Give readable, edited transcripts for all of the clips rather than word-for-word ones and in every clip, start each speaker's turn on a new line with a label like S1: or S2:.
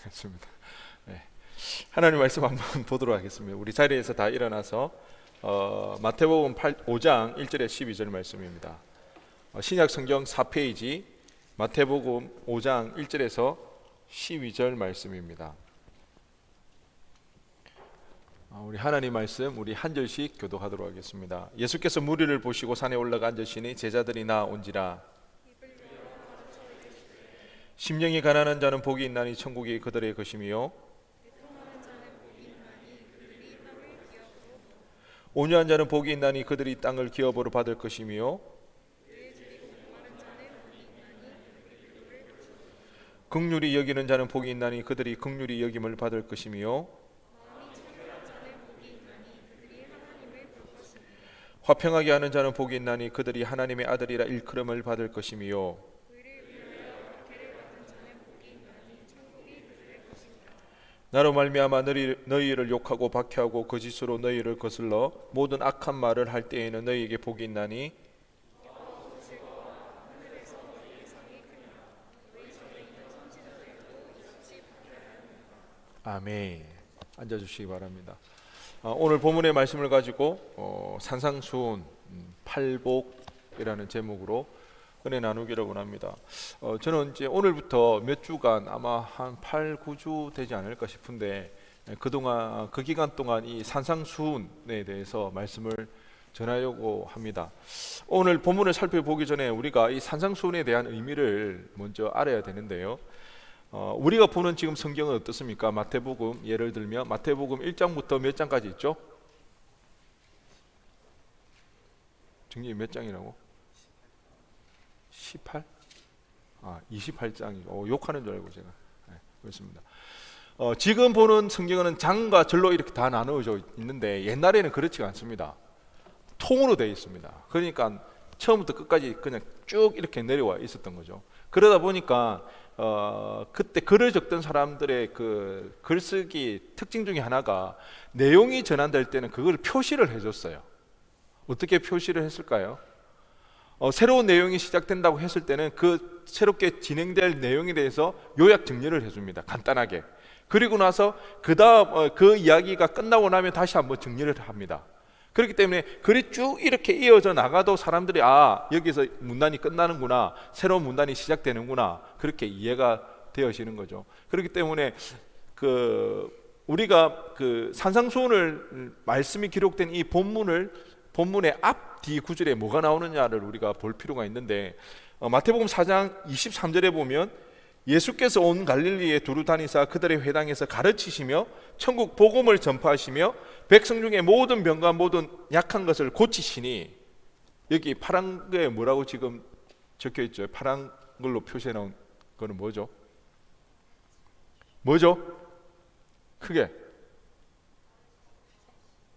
S1: 하겠습니다. 네. 하나님 말씀 한번 보도록 하겠습니다. 우리 자리에서 다 일어나서 마태복음 5장 1절에 12절 말씀입니다. 신약 성경 4페이지 마태복음 5장 1절에서 12절 말씀입니다. 우리 하나님 말씀 우리 한 절씩 교독하도록 하겠습니다. 예수께서 무리를 보시고 산에 올라가 앉으시니 제자들이 나온지라. 심령이 가난한 자는 복이 있나니 천국이 그들의 것이며 온유한 자는 복이 있나니 그들이 땅을 기업으로 받을 것이며 긍휼히 여기는 자는 복이 있나니 그들이 긍휼히 여김을 받을 것이며 화평하게 하는 자는 복이 있나니 그들이 하나님의 아들이라 일컬음을 받을 것이며 나로 말미암아 너희를 욕하고 박해하고 거짓으로 너희를 거슬러 모든 악한 말을 할 때에는 너희에게 복이 있나니 아멘. 앉아주시기 바랍니다. 오늘 본문의 말씀을 가지고 산상수훈 팔복이라는 제목으로 은혜 나누기를 원합니다. 저는 이제 오늘부터 몇 주간 아마 한 8, 9주 되지 않을까 싶은데 그동안 그 기간 동안 이 산상수훈에 대해서 말씀을 전하려고 합니다. 오늘 본문을 살펴보기 전에 우리가 이 산상수훈에 대한 의미를 먼저 알아야 되는데요. 우리가 보는 지금 성경은 어떻습니까? 마태복음 예를 들면 마태복음 1장부터 몇 장까지 있죠? 정리 몇 장이라고? 18? 28장이고 욕하는 줄 알고 제가 그렇습니다. 지금 보는 성경은 장과 절로 이렇게 다 나누어져 있는데 옛날에는 그렇지가 않습니다. 통으로 되어 있습니다. 그러니까 처음부터 끝까지 그냥 쭉 이렇게 내려와 있었던 거죠. 그러다 보니까 그때 글을 적던 사람들의 그 글쓰기 특징 중에 하나가 내용이 전환될 때는 그걸 표시를 해줬어요. 어떻게 표시를 했을까요? 새로운 내용이 시작된다고 했을 때는 그 새롭게 진행될 내용에 대해서 요약 정리를 해줍니다. 간단하게. 그리고 나서 그 다음 그 이야기가 끝나고 나면 다시 한번 정리를 합니다. 그렇기 때문에 글이 쭉 이렇게 이어져 나가도 사람들이 여기서 문단이 끝나는구나, 새로운 문단이 시작되는구나, 그렇게 이해가 되어지는 거죠. 그렇기 때문에 우리가 산상수훈을 말씀이 기록된 이 본문의 앞뒤 구절에 뭐가 나오느냐를 우리가 볼 필요가 있는데 마태복음 4장 23절에 보면 예수께서 온 갈릴리에 두루 다니사 그들의 회당에서 가르치시며 천국 복음을 전파하시며 백성 중에 모든 병과 모든 약한 것을 고치시니, 여기 파란 거에 뭐라고 지금 적혀 있죠? 파란 걸로 표시해 놓은 거는 뭐죠? 크게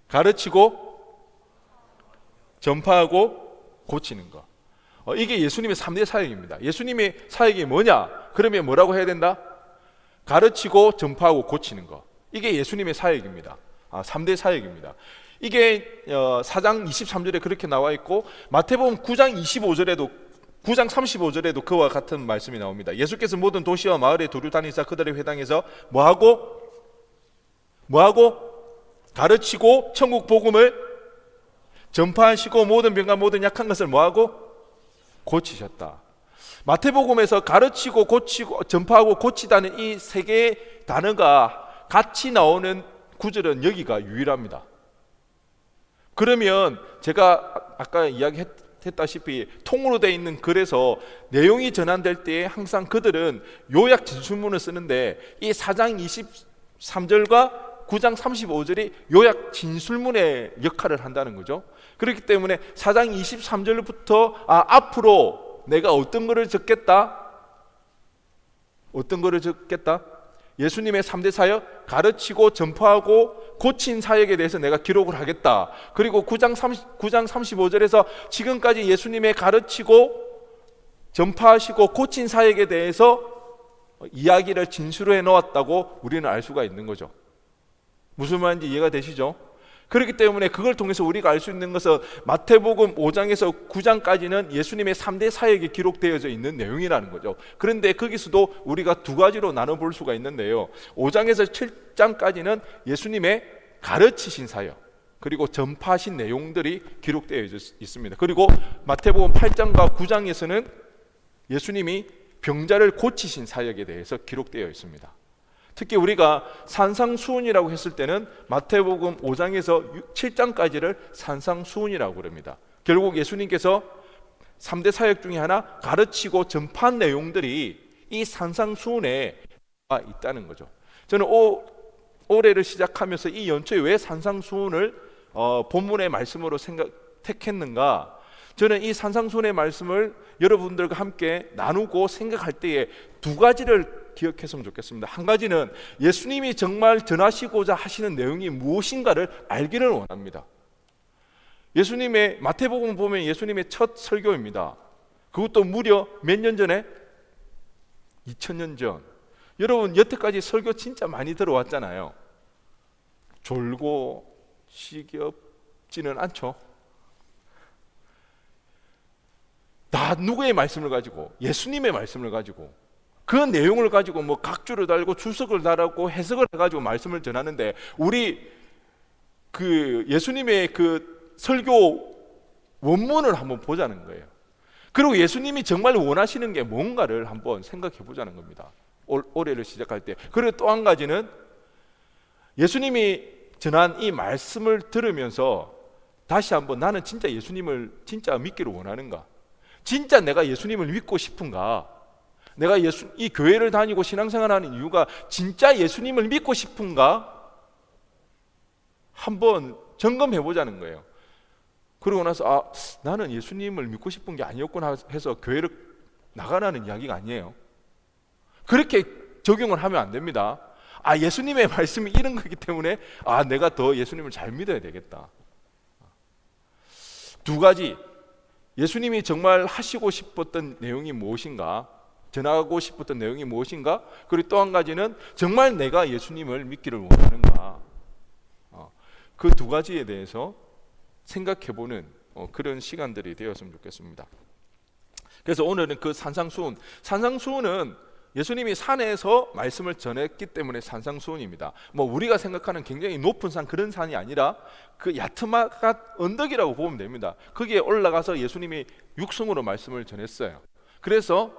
S1: 가르치고 전파하고 고치는 거. 이게 예수님의 3대 사역입니다. 예수님의 사역이 뭐냐? 그러면 뭐라고 해야 된다? 가르치고 전파하고 고치는 거. 이게 예수님의 사역입니다. 3대 사역입니다. 이게 4장 23절에 그렇게 나와 있고 마태복음 9장 35절에도 그와 같은 말씀이 나옵니다. 예수께서 모든 도시와 마을에 두루 다니사 그들의 회당에서 뭐하고? 가르치고 천국 복음을 전파하시고 모든 병과 모든 약한 것을 뭐하고? 고치셨다. 마태복음에서 가르치고 고치고 전파하고 고치다는 이 세 개의 단어가 같이 나오는 구절은 여기가 유일합니다. 그러면 제가 아까 이야기했다시피 통으로 되어 있는 글에서 내용이 전환될 때 항상 그들은 요약 진술문을 쓰는데 이 4장 23절과 9장 35절이 요약 진술문의 역할을 한다는 거죠. 그렇기 때문에 4장 23절부터 앞으로 내가 어떤 거를 적겠다? 예수님의 3대 사역, 가르치고 전파하고 고친 사역에 대해서 내가 기록을 하겠다. 그리고 9장 35절에서 지금까지 예수님의 가르치고 전파하시고 고친 사역에 대해서 이야기를 진술해 놓았다고 우리는 알 수가 있는 거죠. 무슨 말인지 이해가 되시죠? 그렇기 때문에 그걸 통해서 우리가 알 수 있는 것은 마태복음 5장에서 9장까지는 예수님의 3대 사역이 기록되어져 있는 내용이라는 거죠. 그런데 거기서도 우리가 두 가지로 나눠볼 수가 있는데요, 5장에서 7장까지는 예수님의 가르치신 사역, 그리고 전파하신 내용들이 기록되어 있습니다. 그리고 마태복음 8장과 9장에서는 예수님이 병자를 고치신 사역에 대해서 기록되어 있습니다. 특히 우리가 산상수훈이라고 했을 때는 마태복음 5장에서 7장까지를 산상수훈이라고 그럽니다. 결국 예수님께서 3대 사역 중에 하나 가르치고 전파한 내용들이 이 산상수훈에 있다는 거죠. 저는 올해를 시작하면서 이 연초에 왜 산상수훈을 본문의 말씀으로 택했는가, 저는 이 산상수훈의 말씀을 여러분들과 함께 나누고 생각할 때에 두 가지를 기억했으면 좋겠습니다. 한 가지는 예수님이 정말 전하시고자 하시는 내용이 무엇인가를 알기를 원합니다. 예수님의 마태복음 보면 예수님의 첫 설교입니다. 그것도 무려 몇 년 전에? 2000년 전. 여러분 여태까지 설교 진짜 많이 들어왔잖아요. 졸고 지겹지는 않죠. 다 누구의 말씀을 가지고? 예수님의 말씀을 가지고, 그 내용을 가지고 뭐 각주를 달고 주석을 달고 해석을 해가지고 말씀을 전하는데, 우리 그 예수님의 그 설교 원문을 한번 보자는 거예요. 그리고 예수님이 정말 원하시는 게 뭔가를 한번 생각해 보자는 겁니다. 올해를 시작할 때. 그리고 또 한 가지는 예수님이 전한 이 말씀을 들으면서 다시 한번 나는 진짜 예수님을 진짜 믿기를 원하는가? 진짜 내가 예수님을 믿고 싶은가? 내가 이 교회를 다니고 신앙생활하는 이유가 진짜 예수님을 믿고 싶은가? 한번 점검해 보자는 거예요. 그러고 나서 나는 예수님을 믿고 싶은 게 아니었구나 해서 교회를 나가라는 이야기가 아니에요. 그렇게 적용을 하면 안 됩니다. 예수님의 말씀이 이런 거기 때문에 내가 더 예수님을 잘 믿어야 되겠다. 두 가지, 예수님이 정말 하시고 싶었던 내용이 무엇인가, 전하고 싶었던 내용이 무엇인가, 그리고 또 한 가지는 정말 내가 예수님을 믿기를 원하는가. 그 두 가지에 대해서 생각해보는 그런 시간들이 되었으면 좋겠습니다. 그래서 오늘은 그 산상수훈은 예수님이 산에서 말씀을 전했기 때문에 산상수훈입니다. 뭐 우리가 생각하는 굉장히 높은 산, 그런 산이 아니라 그 야트마가 언덕이라고 보면 됩니다. 거기에 올라가서 예수님이 육성으로 말씀을 전했어요. 그래서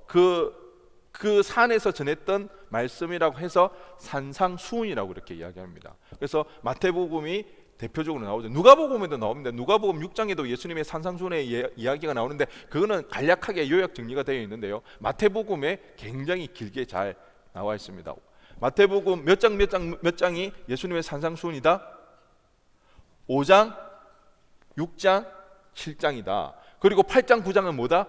S1: 그 산에서 전했던 말씀이라고 해서 산상수훈이라고 이렇게 이야기합니다. 그래서 마태복음이 대표적으로 나오죠. 누가복음에도 나옵니다. 누가복음 6장에도 예수님의 산상수훈의 이야기가 나오는데 그거는 간략하게 요약 정리가 되어 있는데요, 마태복음에 굉장히 길게 잘 나와 있습니다. 마태복음 몇 장이 예수님의 산상수훈이다? 5장, 6장, 7장이다. 그리고 8장, 9장은 뭐다?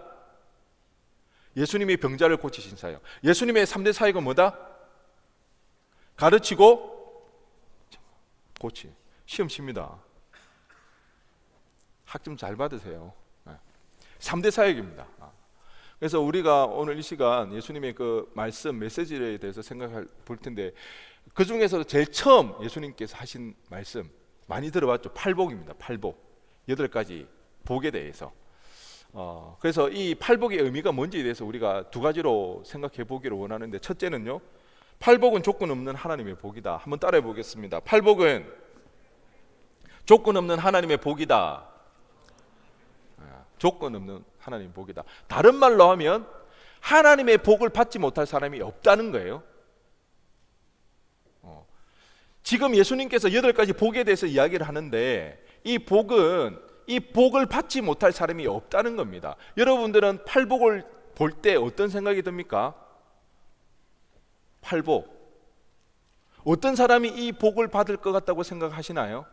S1: 예수님이 병자를 고치신 사역. 예수님의 3대 사역은 뭐다? 가르치고 고치. 시험 칩니다. 학점 잘 받으세요. 3대 사역입니다. 그래서 우리가 오늘 이 시간 예수님의 그 말씀, 메시지에 대해서 생각해 볼 텐데, 그 중에서 제일 처음 예수님께서 하신 말씀 많이 들어봤죠. 팔복입니다. 팔복. 8가지 복에 대해서. 그래서 이 팔복의 의미가 뭔지에 대해서 우리가 두 가지로 생각해 보기를 원하는데, 첫째는요, 팔복은 조건 없는 하나님의 복이다. 한번 따라해 보겠습니다. 팔복은 조건 없는 하나님의 복이다. 조건 없는 하나님의 복이다. 다른 말로 하면 하나님의 복을 받지 못할 사람이 없다는 거예요. 지금 예수님께서 8가지 복에 대해서 이야기를 하는데, 이 복을 받지 못할 사람이 없다는 겁니다. 여러분들은 팔복을 볼 때 어떤 생각이 듭니까? 팔복. 어떤 사람이 이 복을 받을 것 같다고 생각하시나요?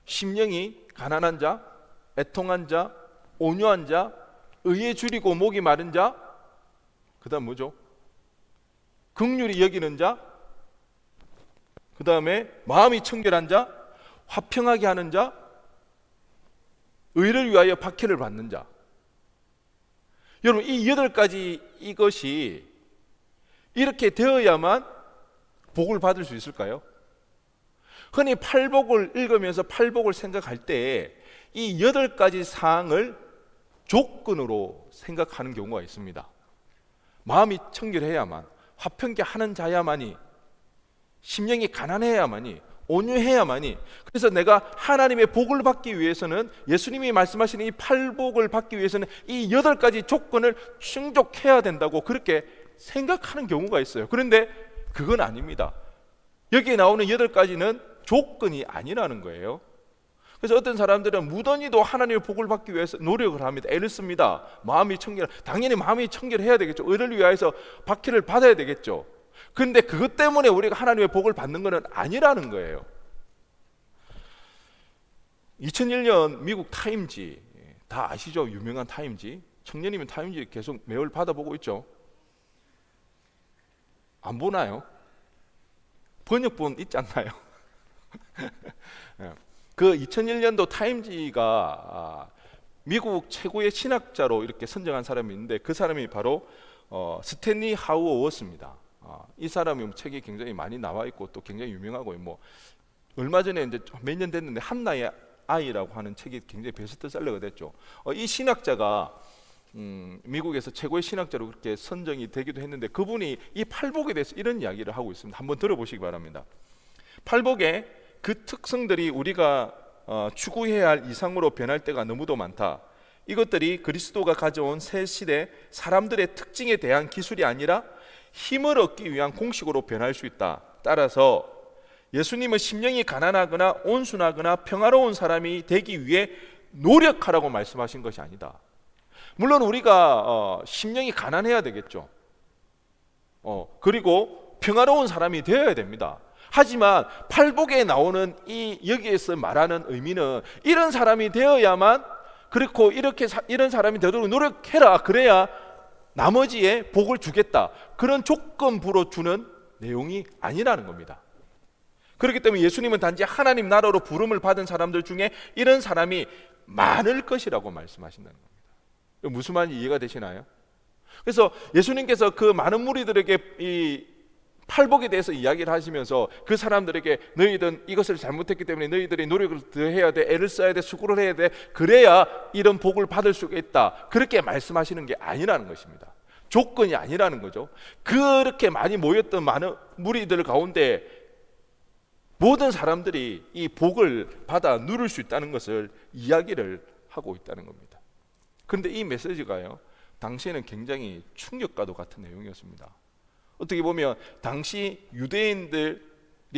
S1: 심령이 가난한 자, 애통한 자, 온유한 자, 의에 줄이고 목이 마른 자, 그 다음 뭐죠? 긍휼히 여기는 자, 그 다음에 마음이 청결한 자, 화평하게 하는 자, 의를 위하여 박해를 받는 자. 여러분, 이 8가지 이것이 이렇게 되어야만 복을 받을 수 있을까요? 흔히 팔복을 읽으면서 팔복을 생각할 때 이 8가지 사항을 조건으로 생각하는 경우가 있습니다. 마음이 청결해야만, 화평케 하는 자야만이, 심령이 가난해야만이, 온유해야만이. 그래서 내가 하나님의 복을 받기 위해서는, 예수님이 말씀하시는 이 팔복을 받기 위해서는 이 8가지 조건을 충족해야 된다고 그렇게 생각하는 경우가 있어요. 그런데 그건 아닙니다. 여기에 나오는 8가지는 조건이 아니라는 거예요. 그래서 어떤 사람들은 무던히도 하나님의 복을 받기 위해서 노력을 합니다. 애를 씁니다. 마음이 청결, 당연히 마음이 청결해야 되겠죠. 의를 위하여서 박해를 받아야 되겠죠. 그런데 그것 때문에 우리가 하나님의 복을 받는 것은 아니라는 거예요. 2001년 미국 타임지, 다 아시죠? 유명한 타임지. 청년이면 타임지 계속 매월 받아보고 있죠. 안 보나요? 번역본 있지 않나요? 그 2001년도 타임지가 미국 최고의 신학자로 이렇게 선정한 사람이 있는데, 그 사람이 바로 스탠리 하우어워스입니다. 이 사람이 책이 굉장히 많이 나와 있고 또 굉장히 유명하고, 뭐 얼마 전에 이제 몇 년 됐는데 한나의 아이라고 하는 책이 굉장히 베스트셀러가 됐죠. 이 신학자가 미국에서 최고의 신학자로 그렇게 선정이 되기도 했는데, 그분이 이 팔복에 대해서 이런 이야기를 하고 있습니다. 한번 들어보시기 바랍니다. 팔복의 그 특성들이 우리가 추구해야 할 이상으로 변할 때가 너무도 많다. 이것들이 그리스도가 가져온 새 시대 사람들의 특징에 대한 기술이 아니라 힘을 얻기 위한 공식으로 변할 수 있다. 따라서 예수님은 심령이 가난하거나 온순하거나 평화로운 사람이 되기 위해 노력하라고 말씀하신 것이 아니다. 물론 우리가 심령이 가난해야 되겠죠. 그리고 평화로운 사람이 되어야 됩니다. 하지만 팔복에 나오는 이 여기에서 말하는 의미는 이런 사람이 되어야만, 그렇고 이런 사람이 되도록 노력해라, 그래야 나머지의 복을 주겠다, 그런 조건부로 주는 내용이 아니라는 겁니다. 그렇기 때문에 예수님은 단지 하나님 나라로 부름을 받은 사람들 중에 이런 사람이 많을 것이라고 말씀하신다는 겁니다. 무슨 말인지 이해가 되시나요? 그래서 예수님께서 그 많은 무리들에게 이 팔복에 대해서 이야기를 하시면서 그 사람들에게 너희들은 이것을 잘못했기 때문에 너희들이 노력을 더 해야 돼, 애를 써야 돼, 수고를 해야 돼, 그래야 이런 복을 받을 수가 있다, 그렇게 말씀하시는 게 아니라는 것입니다. 조건이 아니라는 거죠. 그렇게 많이 모였던 많은 무리들 가운데 모든 사람들이 이 복을 받아 누릴 수 있다는 것을 이야기를 하고 있다는 겁니다. 그런데 이 메시지가요, 당시에는 굉장히 충격과도 같은 내용이었습니다. 어떻게 보면 당시 유대인들이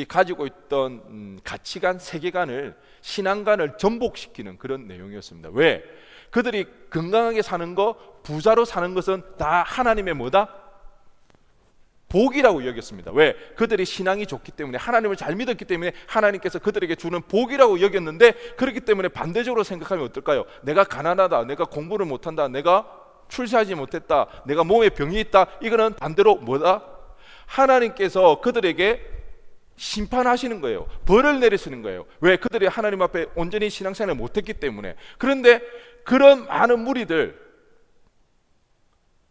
S1: 가지고 있던 가치관, 세계관을, 신앙관을 전복시키는 그런 내용이었습니다. 왜? 그들이 건강하게 사는 거, 부자로 사는 것은 다 하나님의 뭐다? 복이라고 여겼습니다. 왜? 그들이 신앙이 좋기 때문에, 하나님을 잘 믿었기 때문에 하나님께서 그들에게 주는 복이라고 여겼는데, 그렇기 때문에 반대적으로 생각하면 어떨까요? 내가 가난하다, 내가 공부를 못한다, 내가 출세하지 못했다, 내가 몸에 병이 있다, 이거는 반대로 뭐다? 하나님께서 그들에게 심판하시는 거예요. 벌을 내리시는 거예요. 왜? 그들이 하나님 앞에 온전히 신앙생활을 못했기 때문에. 그런데 그런 많은 무리들,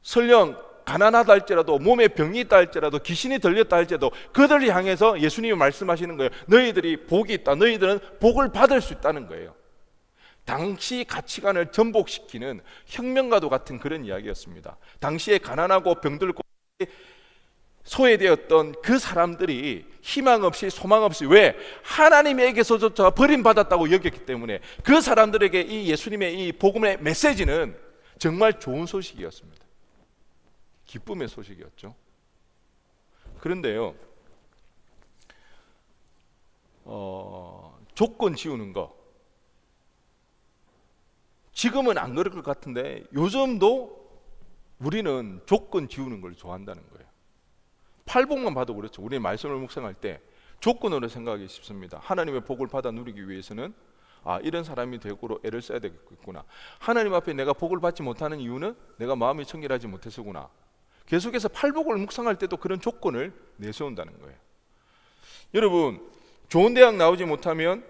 S1: 설령 가난하다 할지라도, 몸에 병이 있다 할지라도, 귀신이 들렸다 할지라도, 그들을 향해서 예수님이 말씀하시는 거예요. 너희들이 복이 있다, 너희들은 복을 받을 수 있다는 거예요. 당시 가치관을 전복시키는 혁명과도 같은 그런 이야기였습니다. 당시에 가난하고 병들고 소외되었던 그 사람들이 희망 없이, 소망 없이, 왜? 하나님에게서조차 버림받았다고 여겼기 때문에 그 사람들에게 이 예수님의 이 복음의 메시지는 정말 좋은 소식이었습니다. 기쁨의 소식이었죠. 그런데요, 조건 지우는 거, 지금은 안 그럴 것 같은데 요즘도 우리는 조건 지우는 걸 좋아한다는 거예요. 팔복만 봐도 그렇죠. 우리 말씀을 묵상할 때 조건으로 생각하기 쉽습니다. 하나님의 복을 받아 누리기 위해서는 이런 사람이 되고 애를 써야 되겠구나. 하나님 앞에 내가 복을 받지 못하는 이유는 내가 마음이 청결하지 못해서구나. 계속해서 팔복을 묵상할 때도 그런 조건을 내세운다는 거예요. 여러분, 좋은 대학 나오지 못하면,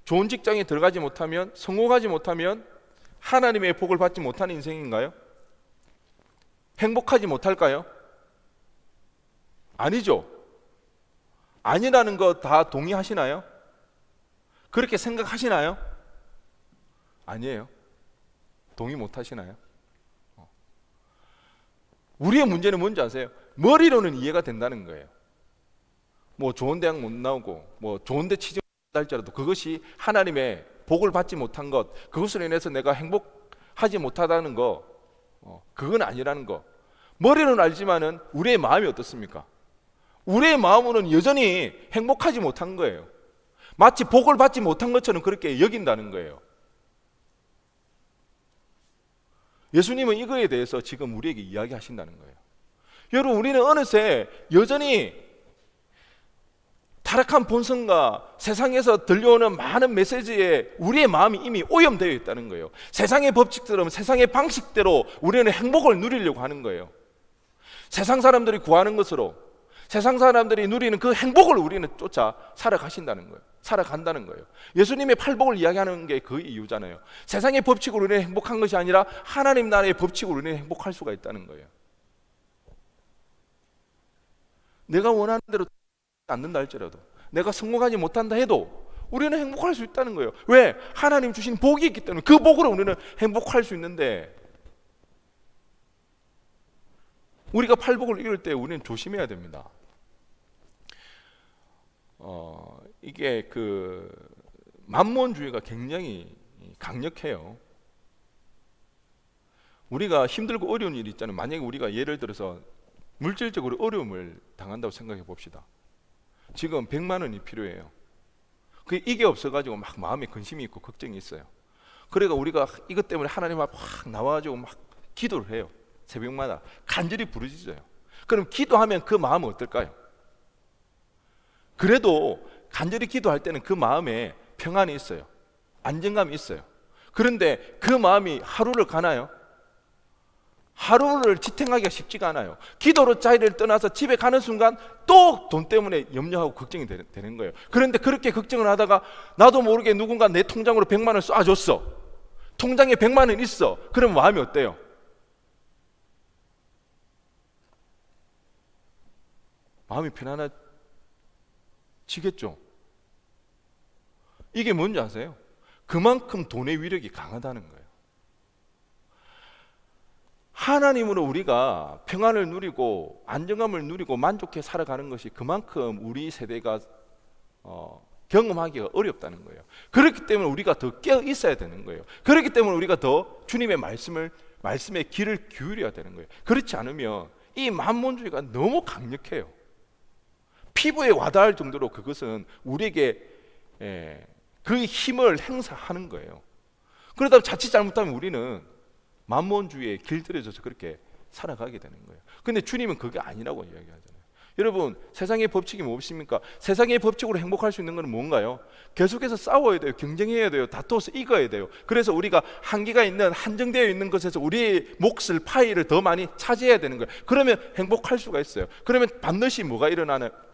S1: 좋은 직장에 들어가지 못하면, 성공하지 못하면 하나님의 복을 받지 못하는 인생인가요? 행복하지 못할까요? 아니죠. 아니라는 거 다 동의하시나요? 그렇게 생각하시나요? 아니에요. 동의 못 하시나요? 우리의 문제는 뭔지 아세요? 머리로는 이해가 된다는 거예요. 뭐 좋은 대학 못 나오고 뭐 좋은 데 취직 할지라도 그것이 하나님의 복을 받지 못한 것, 그것으로 인해서 내가 행복하지 못하다는 거, 그건 아니라는 거. 머리로는 알지만은 우리의 마음이 어떻습니까? 우리의 마음으로는 여전히 행복하지 못한 거예요. 마치 복을 받지 못한 것처럼 그렇게 여긴다는 거예요. 예수님은 이거에 대해서 지금 우리에게 이야기하신다는 거예요. 여러분, 우리는 어느새 여전히 타락한 본성과 세상에서 들려오는 많은 메시지에 우리의 마음이 이미 오염되어 있다는 거예요. 세상의 법칙대로, 세상의 방식대로 우리는 행복을 누리려고 하는 거예요. 세상 사람들이 구하는 것으로, 세상 사람들이 누리는 그 행복을 우리는 쫓아 살아간다는 거예요. 예수님의 팔복을 이야기하는 게 그 이유잖아요. 세상의 법칙으로 우리는 행복한 것이 아니라 하나님 나라의 법칙으로 우리는 행복할 수가 있다는 거예요. 내가 원하는 대로 않는다 할지라도, 내가 성공하지 못한다 해도 우리는 행복할 수 있다는 거예요. 왜? 하나님 주신 복이 있기 때문에. 그 복으로 우리는 행복할 수 있는데, 우리가 팔복을 이룰 때 우리는 조심해야 됩니다. 이게 그 만몬주의가 굉장히 강력해요. 우리가 힘들고 어려운 일이 있잖아요. 만약에 우리가 예를 들어서 물질적으로 어려움을 당한다고 생각해 봅시다. 지금 100만 원이 필요해요. 이게 없어가지고 막 마음에 근심이 있고 걱정이 있어요. 그러니까 우리가 이것 때문에 하나님 앞에 확 나와가지고 막 기도를 해요. 새벽마다 간절히 부르짖어요. 그럼 기도하면 그 마음은 어떨까요? 그래도 간절히 기도할 때는 그 마음에 평안이 있어요. 안정감이 있어요. 그런데 그 마음이 하루를 가나요? 하루를 지탱하기가 쉽지가 않아요. 기도로 자리를 떠나서 집에 가는 순간 또 돈 때문에 염려하고 걱정이 되는 거예요. 그런데 그렇게 걱정을 하다가 나도 모르게 누군가 내 통장으로 100만 원 쏴줬어. 통장에 100만 원 있어. 그럼 마음이 어때요? 마음이 편안해지겠죠. 이게 뭔지 아세요? 그만큼 돈의 위력이 강하다는 거예요. 하나님으로 우리가 평안을 누리고 안정감을 누리고 만족해 살아가는 것이 그만큼 우리 세대가 경험하기가 어렵다는 거예요. 그렇기 때문에 우리가 더 깨어 있어야 되는 거예요. 그렇기 때문에 우리가 더 주님의 말씀에 귀를 기울여야 되는 거예요. 그렇지 않으면 이 만몬주의가 너무 강력해요. 피부에 와닿을 정도로 그것은 우리에게 그 힘을 행사하는 거예요. 그러다 자칫 잘못하면 우리는 만몬주의에 길들여져서 그렇게 살아가게 되는 거예요. 근데 주님은 그게 아니라고 이야기하잖아요. 여러분, 세상의 법칙이 무엇입니까? 세상의 법칙으로 행복할 수 있는 것은 뭔가요? 계속해서 싸워야 돼요. 경쟁해야 돼요. 다투어서 이겨야 돼요. 그래서 우리가 한계가 있는, 한정되어 있는 것에서 우리의 몫을, 파이를 더 많이 차지해야 되는 거예요. 그러면 행복할 수가 있어요. 그러면 반드시 뭐가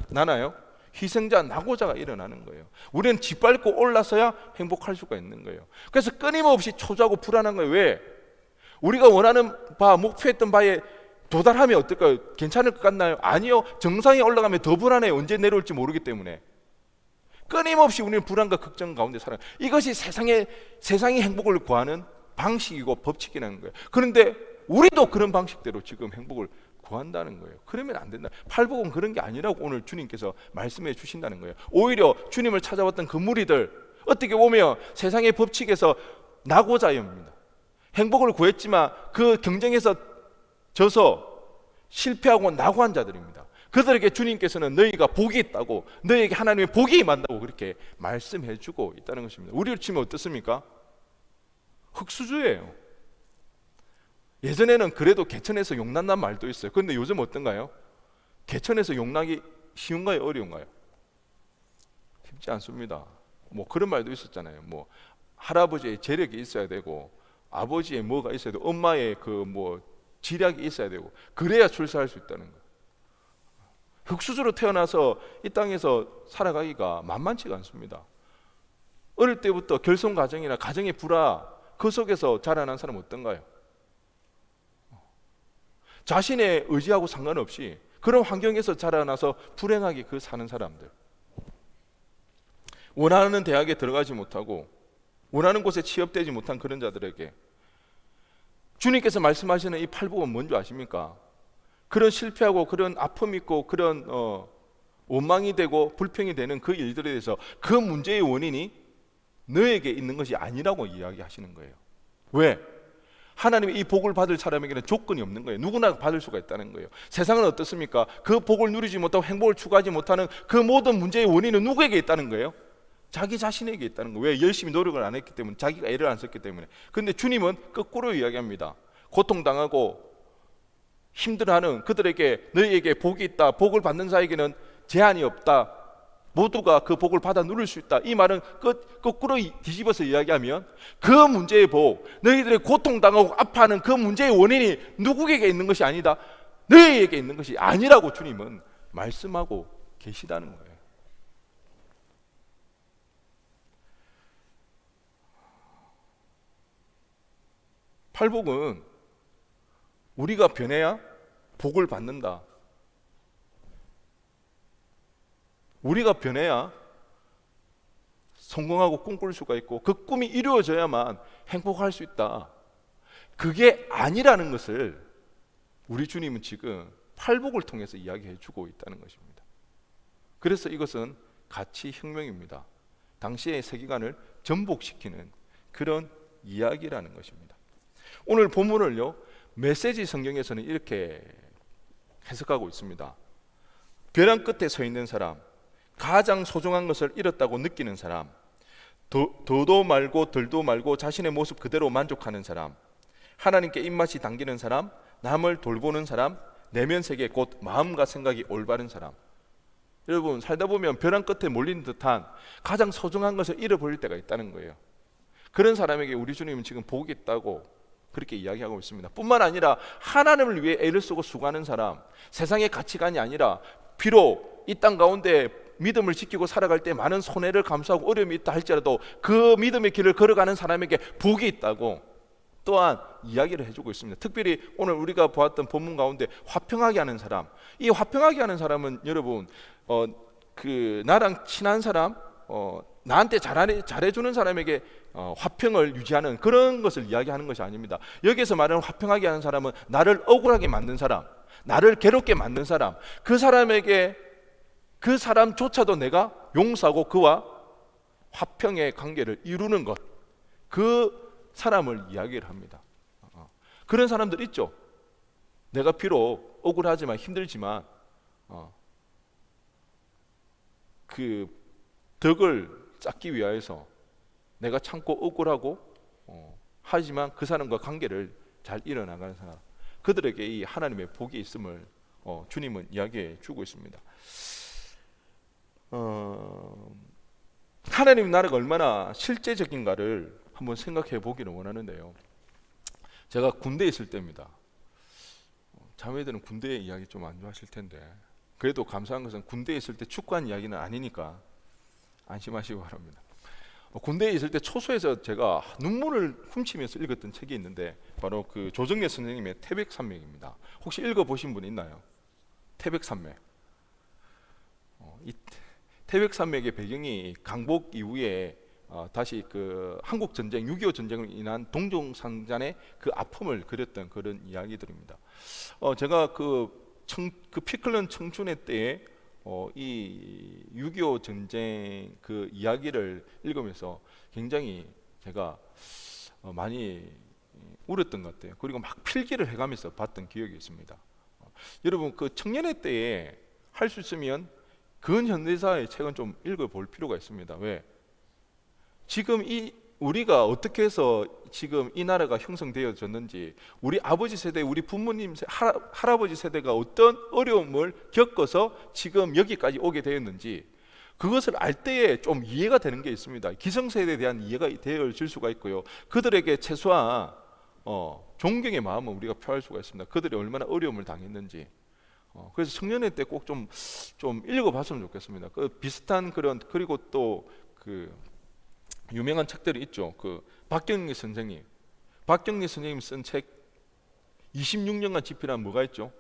S1: 나나요? 희생자, 낙오자가 일어나는 거예요. 우리는 짓밟고 올라서야 행복할 수가 있는 거예요. 그래서 끊임없이 초조하고 불안한 거예요. 왜? 우리가 원하는 바, 목표했던 바에 도달하면 어떨까요? 괜찮을 것 같나요? 아니요. 정상에 올라가면 더 불안해요. 언제 내려올지 모르기 때문에. 끊임없이 우리는 불안과 걱정 가운데 살아요. 이것이 세상의 행복을 구하는 방식이고 법칙이라는 거예요. 그런데 우리도 그런 방식대로 지금 행복을 구한다는 거예요. 그러면 안 된다. 팔복은 그런 게 아니라고 오늘 주님께서 말씀해 주신다는 거예요. 오히려 주님을 찾아왔던 그 무리들, 어떻게 보면 세상의 법칙에서 낙오자입니다. 행복을 구했지만 그 경쟁에서 져서 실패하고 낙오한 자들입니다. 그들에게 주님께서는 너희가 복이 있다고, 너희에게 하나님의 복이 임한다고 그렇게 말씀해 주고 있다는 것입니다. 우리로 치면 어떻습니까? 흙수저예요. 예전에는 그래도 개천에서 용난다는 말도 있어요. 그런데 요즘 어떤가요? 개천에서 용나기 쉬운가요? 어려운가요? 쉽지 않습니다. 뭐 그런 말도 있었잖아요. 뭐 할아버지의 재력이 있어야 되고, 아버지의 뭐가 있어야 되고, 엄마의 그 뭐 지략이 있어야 되고, 그래야 출세할 수 있다는 거예요. 흙수저로 태어나서 이 땅에서 살아가기가 만만치가 않습니다. 어릴 때부터 결손 가정이나 가정의 불화, 그 속에서 자라난 사람은 어떤가요? 자신의 의지하고 상관없이 그런 환경에서 자라나서 불행하게 그 사는 사람들. 원하는 대학에 들어가지 못하고 원하는 곳에 취업되지 못한 그런 자들에게 주님께서 말씀하시는 이 팔복은 뭔지 아십니까? 그런 실패하고 그런 아픔이 있고 그런 원망이 되고 불평이 되는 그 일들에 대해서 그 문제의 원인이 너에게 있는 것이 아니라고 이야기하시는 거예요. 왜? 하나님의 이 복을 받을 사람에게는 조건이 없는 거예요. 누구나 받을 수가 있다는 거예요. 세상은 어떻습니까? 그 복을 누리지 못하고 행복을 추구하지 못하는 그 모든 문제의 원인은 누구에게 있다는 거예요? 자기 자신에게 있다는 거예요. 왜? 열심히 노력을 안 했기 때문에, 자기가 애를 안 썼기 때문에. 그런데 주님은 거꾸로 이야기합니다. 고통당하고 힘들어하는 그들에게 너희에게 복이 있다. 복을 받는 자에게는 제한이 없다. 모두가 그 복을 받아 누릴 수 있다. 이 말은 거꾸로 뒤집어서 이야기하면 그 문제의 복, 너희들의 고통당하고 아파하는 그 문제의 원인이 누구에게 있는 것이 아니다. 너희에게 있는 것이 아니라고 주님은 말씀하고 계시다는 거예요. 팔복은 우리가 변해야 복을 받는다. 우리가 변해야 성공하고 꿈꿀 수가 있고 그 꿈이 이루어져야만 행복할 수 있다. 그게 아니라는 것을 우리 주님은 지금 팔복을 통해서 이야기해 주고 있다는 것입니다. 그래서 이것은 가치 혁명입니다. 당시의 세계관을 전복시키는 그런 이야기라는 것입니다. 오늘 본문을요, 메시지 성경에서는 이렇게 해석하고 있습니다. 벼랑 끝에 서 있는 사람, 가장 소중한 것을 잃었다고 느끼는 사람, 더도 말고 덜도 말고 자신의 모습 그대로 만족하는 사람, 하나님께 입맛이 당기는 사람, 남을 돌보는 사람, 내면 세계 곧 마음과 생각이 올바른 사람. 여러분, 살다 보면 벼랑 끝에 몰린 듯한 가장 소중한 것을 잃어버릴 때가 있다는 거예요. 그런 사람에게 우리 주님은 지금 복이 있다고 그렇게 이야기하고 있습니다. 뿐만 아니라 하나님을 위해 애를 쓰고 수고하는 사람, 세상의 가치관이 아니라 비록 이 땅 가운데 믿음을 지키고 살아갈 때 많은 손해를 감수하고 어려움이 있다 할지라도 그 믿음의 길을 걸어가는 사람에게 복이 있다고 또한 이야기를 해주고 있습니다. 특별히 오늘 우리가 보았던 본문 가운데 화평하게 하는 사람, 이 화평하게 하는 사람은 여러분 나랑 친한 사람, 나한테 잘해주는 사람에게 화평을 유지하는 그런 것을 이야기하는 것이 아닙니다. 여기서 말하는 화평하게 하는 사람은 나를 억울하게 만든 사람, 나를 괴롭게 만든 사람, 그 사람에게 그 사람조차도 내가 용서하고 그와 화평의 관계를 이루는 것, 그 사람을 이야기를 합니다. 그런 사람들 있죠. 내가 비록 억울하지만 힘들지만 그 덕을 쌓기 위하여서 내가 참고 억울하고 하지만 그 사람과 관계를 잘 이어나가는 사람, 그들에게 이 하나님의 복이 있음을 주님은 이야기해 주고 있습니다. 하나님 나라가 얼마나 실제적인가를 한번 생각해 보기를 원하는데요. 제가 군대에 있을 때입니다. 자매들은 군대 이야기 좀 안 좋아하실 텐데 그래도 감사한 것은 군대에 있을 때 축구한 이야기는 아니니까 안심하시기 바랍니다. 군대에 있을 때 초소에서 제가 눈물을 훔치면서 읽었던 책이 있는데 바로 그 조정래 선생님의 태백산맥입니다. 혹시 읽어보신 분 있나요? 태백산맥. 이 태백산맥의 배경이 강복 이후에 다시 그 한국 전쟁, 6.25 전쟁으로 인한 동종상잔의 그 아픔을 그렸던 그런 이야기들입니다. 제가 그 피 끓는 청춘의 때에 이 6.25 전쟁 그 이야기를 읽으면서 굉장히 제가 많이 울었던 것 같아요. 그리고 막 필기를 해가면서 봤던 기억이 있습니다. 여러분 그 청년의 때에 할 수 있으면 근현대사의 책은 좀 읽어볼 필요가 있습니다. 왜? 지금 우리가 어떻게 해서 지금 이 나라가 형성되어졌는지, 우리 아버지 세대, 우리 부모님 할아버지 세대가 어떤 어려움을 겪어서 지금 여기까지 오게 되었는지 그것을 알 때에 좀 이해가 되는 게 있습니다. 기성세대에 대한 이해가 되어질 수가 있고요. 그들에게 최소한 존경의 마음을 우리가 표할 수가 있습니다. 그들이 얼마나 어려움을 당했는지. 그래서 청년회 때 꼭 좀 읽어봤으면 좋겠습니다. 그 비슷한 그런, 그리고 또 그 유명한 책들이 있죠. 그 박경리 선생님 쓴 책 26년간 집필한 뭐가 있죠?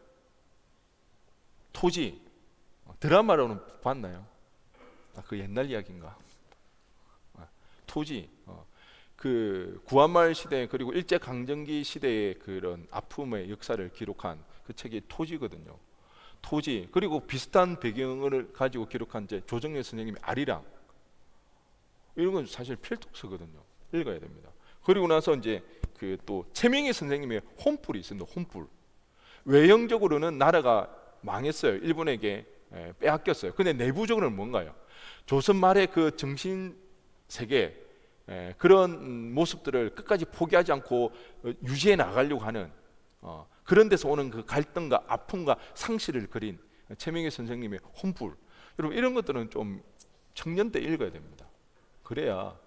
S1: 토지. 드라마로는 봤나요? 그 옛날 이야기인가? 토지, 그 구한말 시대 그리고 일제 강점기 시대의 그런 아픔의 역사를 기록한 그 책이 토지거든요. 토지, 그리고 비슷한 배경을 가지고 기록한 이제 조정래 선생님의 아리랑, 이런 건 사실 필독서거든요. 읽어야 됩니다. 그리고 나서 이제 그 또 최명희 선생님의 혼불이 있습니다. 혼불. 외형적으로는 나라가 망했어요. 일본에게 빼앗겼어요. 근데 내부적으로는 뭔가요? 조선 말의 그 정신 세계, 그런 모습들을 끝까지 포기하지 않고 유지해 나가려고 하는 그런 데서 오는 그 갈등과 아픔과 상실을 그린 최명희 선생님의 혼불. 여러분, 이런 것들은 좀 청년 때 읽어야 됩니다. 그래야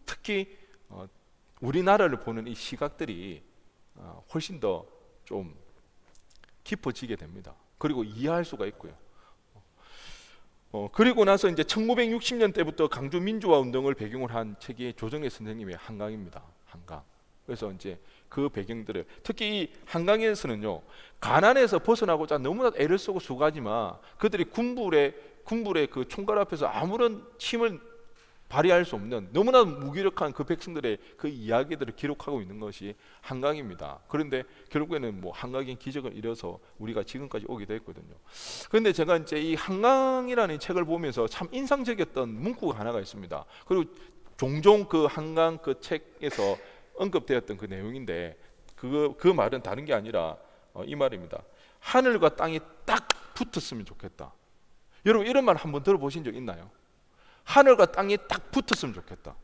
S1: 특히 우리나라를 보는 이 시각들이 훨씬 더 좀 깊어지게 됩니다. 그리고 이해할 수가 있고요. 그리고 나서 이제 1960년 때부터 강주 민주화 운동을 배경으로 한 책이 조정래 선생님의 한강입니다. 한강. 그래서 이제 그 배경들을, 특히 이 한강에서는요, 가난에서 벗어나고자 너무나 애를 쓰고 수고하지만 그들이 군불의 그 총갈 앞에서 아무런 힘을 발휘할 수 없는 너무나 무기력한 그 백성들의 그 이야기들을 기록하고 있는 것이 한강입니다. 그런데 결국에는 뭐 한강의 기적을 이뤄서 우리가 지금까지 오게 됐거든요. 그런데 제가 이제 이 한강이라는 책을 보면서 참 인상적이었던 문구가 하나가 있습니다. 그리고 종종 그 한강 그 책에서 언급되었던 그 내용인데, 그 말은 다른 게 아니라 이 말입니다. 하늘과 땅이 딱 붙었으면 좋겠다. 여러분, 이런 말 한번 들어보신 적 있나요? 하늘과 땅이 딱 붙었으면 좋겠다.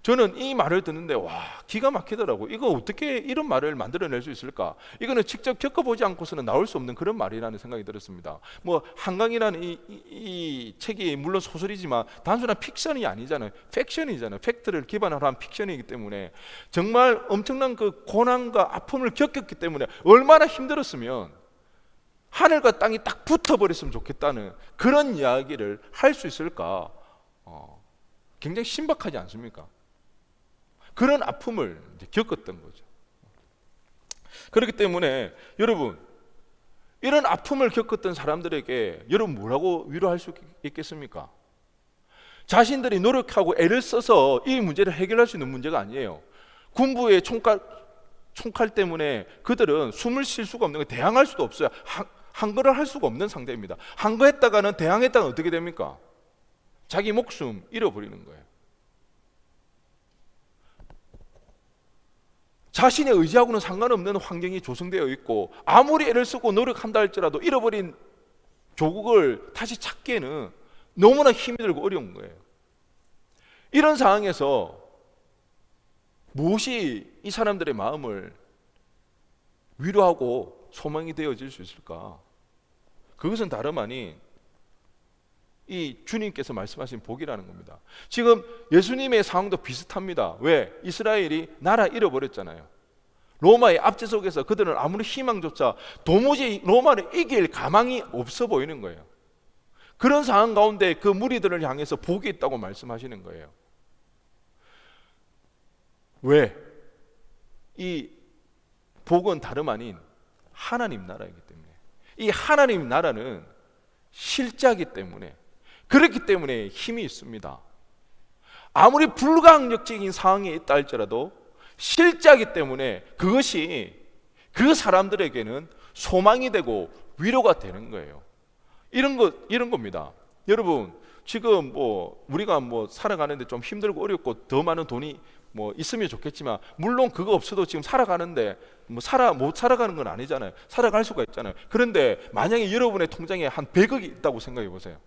S1: 저는 이 말을 듣는데 와, 기가 막히더라고. 이거 어떻게 이런 말을 만들어낼 수 있을까? 이거는 직접 겪어보지 않고서는 나올 수 없는 그런 말이라는 생각이 들었습니다. 뭐 한강이라는 이 책이 물론 소설이지만 단순한 픽션이 아니잖아요. 팩션이잖아요. 팩트를 기반으로 한 픽션이기 때문에 정말 엄청난 그 고난과 아픔을 겪었기 때문에 얼마나 힘들었으면 하늘과 땅이 딱 붙어버렸으면 좋겠다는 그런 이야기를 할 수 있을까? 굉장히 신박하지 않습니까? 그런 아픔을 이제 겪었던 거죠. 그렇기 때문에 여러분, 이런 아픔을 겪었던 사람들에게 여러분 뭐라고 위로할 수 있겠습니까? 자신들이 노력하고 애를 써서 이 문제를 해결할 수 있는 문제가 아니에요. 군부의 총칼 때문에 그들은 숨을 쉴 수가 없는 거예요. 대항할 수도 없어요. 항거를 할 수가 없는 상태입니다. 항거했다가는, 대항했다가는 어떻게 됩니까? 자기 목숨 잃어버리는 거예요. 자신의 의지하고는 상관없는 환경이 조성되어 있고 아무리 애를 쓰고 노력한다 할지라도 잃어버린 조국을 다시 찾기에는 너무나 힘이 들고 어려운 거예요. 이런 상황에서 무엇이 이 사람들의 마음을 위로하고 소망이 되어질 수 있을까? 그것은 다름 아닌 이 주님께서 말씀하신 복이라는 겁니다. 지금 예수님의 상황도 비슷합니다. 왜? 이스라엘이 나라 잃어버렸잖아요. 로마의 압제 속에서 그들은 아무리 희망조차 도무지 로마를 이길 가망이 없어 보이는 거예요. 그런 상황 가운데 그 무리들을 향해서 복이 있다고 말씀하시는 거예요. 왜? 이 복은 다름 아닌 하나님 나라이기 때문에, 이 하나님 나라는 실제하기 때문에, 그렇기 때문에 힘이 있습니다. 아무리 불가항력적인 상황에 있다 할지라도 실제하기 때문에 그것이 그 사람들에게는 소망이 되고 위로가 되는 거예요. 이런 겁니다. 여러분, 지금 뭐 우리가 뭐 살아가는데 좀 힘들고 어렵고 더 많은 돈이 뭐 있으면 좋겠지만, 물론 그거 없어도 지금 살아가는데 뭐 못 살아가는 건 아니잖아요. 살아갈 수가 있잖아요. 그런데 만약에 여러분의 통장에 한 100억이 있다고 생각해 보세요.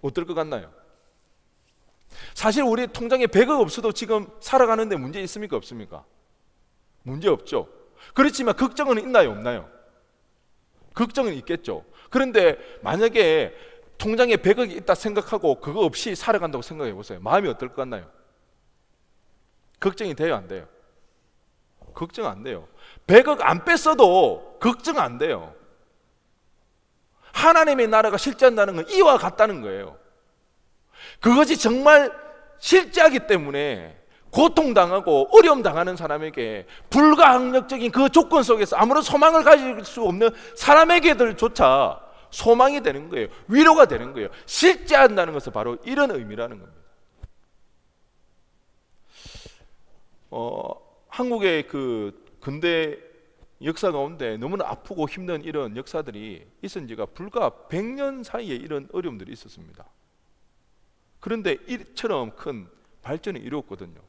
S1: 어떨 것 같나요? 사실 우리 통장에 100억 없어도 지금 살아가는데 문제 있습니까? 없습니까? 문제 없죠. 그렇지만 걱정은 있나요? 없나요? 걱정은 있겠죠. 그런데 만약에 통장에 100억이 있다 생각하고 그거 없이 살아간다고 생각해 보세요. 마음이 어떨 것 같나요? 걱정이 돼요? 안 돼요? 걱정 안 돼요. 100억 안 뺐어도 걱정 안 돼요. 하나님의 나라가 실제한다는 건 이와 같다는 거예요. 그것이 정말 실제하기 때문에 고통당하고 어려움 당하는 사람에게, 불가항력적인 그 조건 속에서 아무런 소망을 가질 수 없는 사람에게들조차 소망이 되는 거예요. 위로가 되는 거예요. 실제한다는 것은 바로 이런 의미라는 겁니다. 한국의 그 근대 역사 가운데 너무나 아프고 힘든 이런 역사들이 있은 지가 불과 100년 사이에 이런 어려움들이 있었습니다. 그런데 이처럼 큰 발전을 이루었거든요.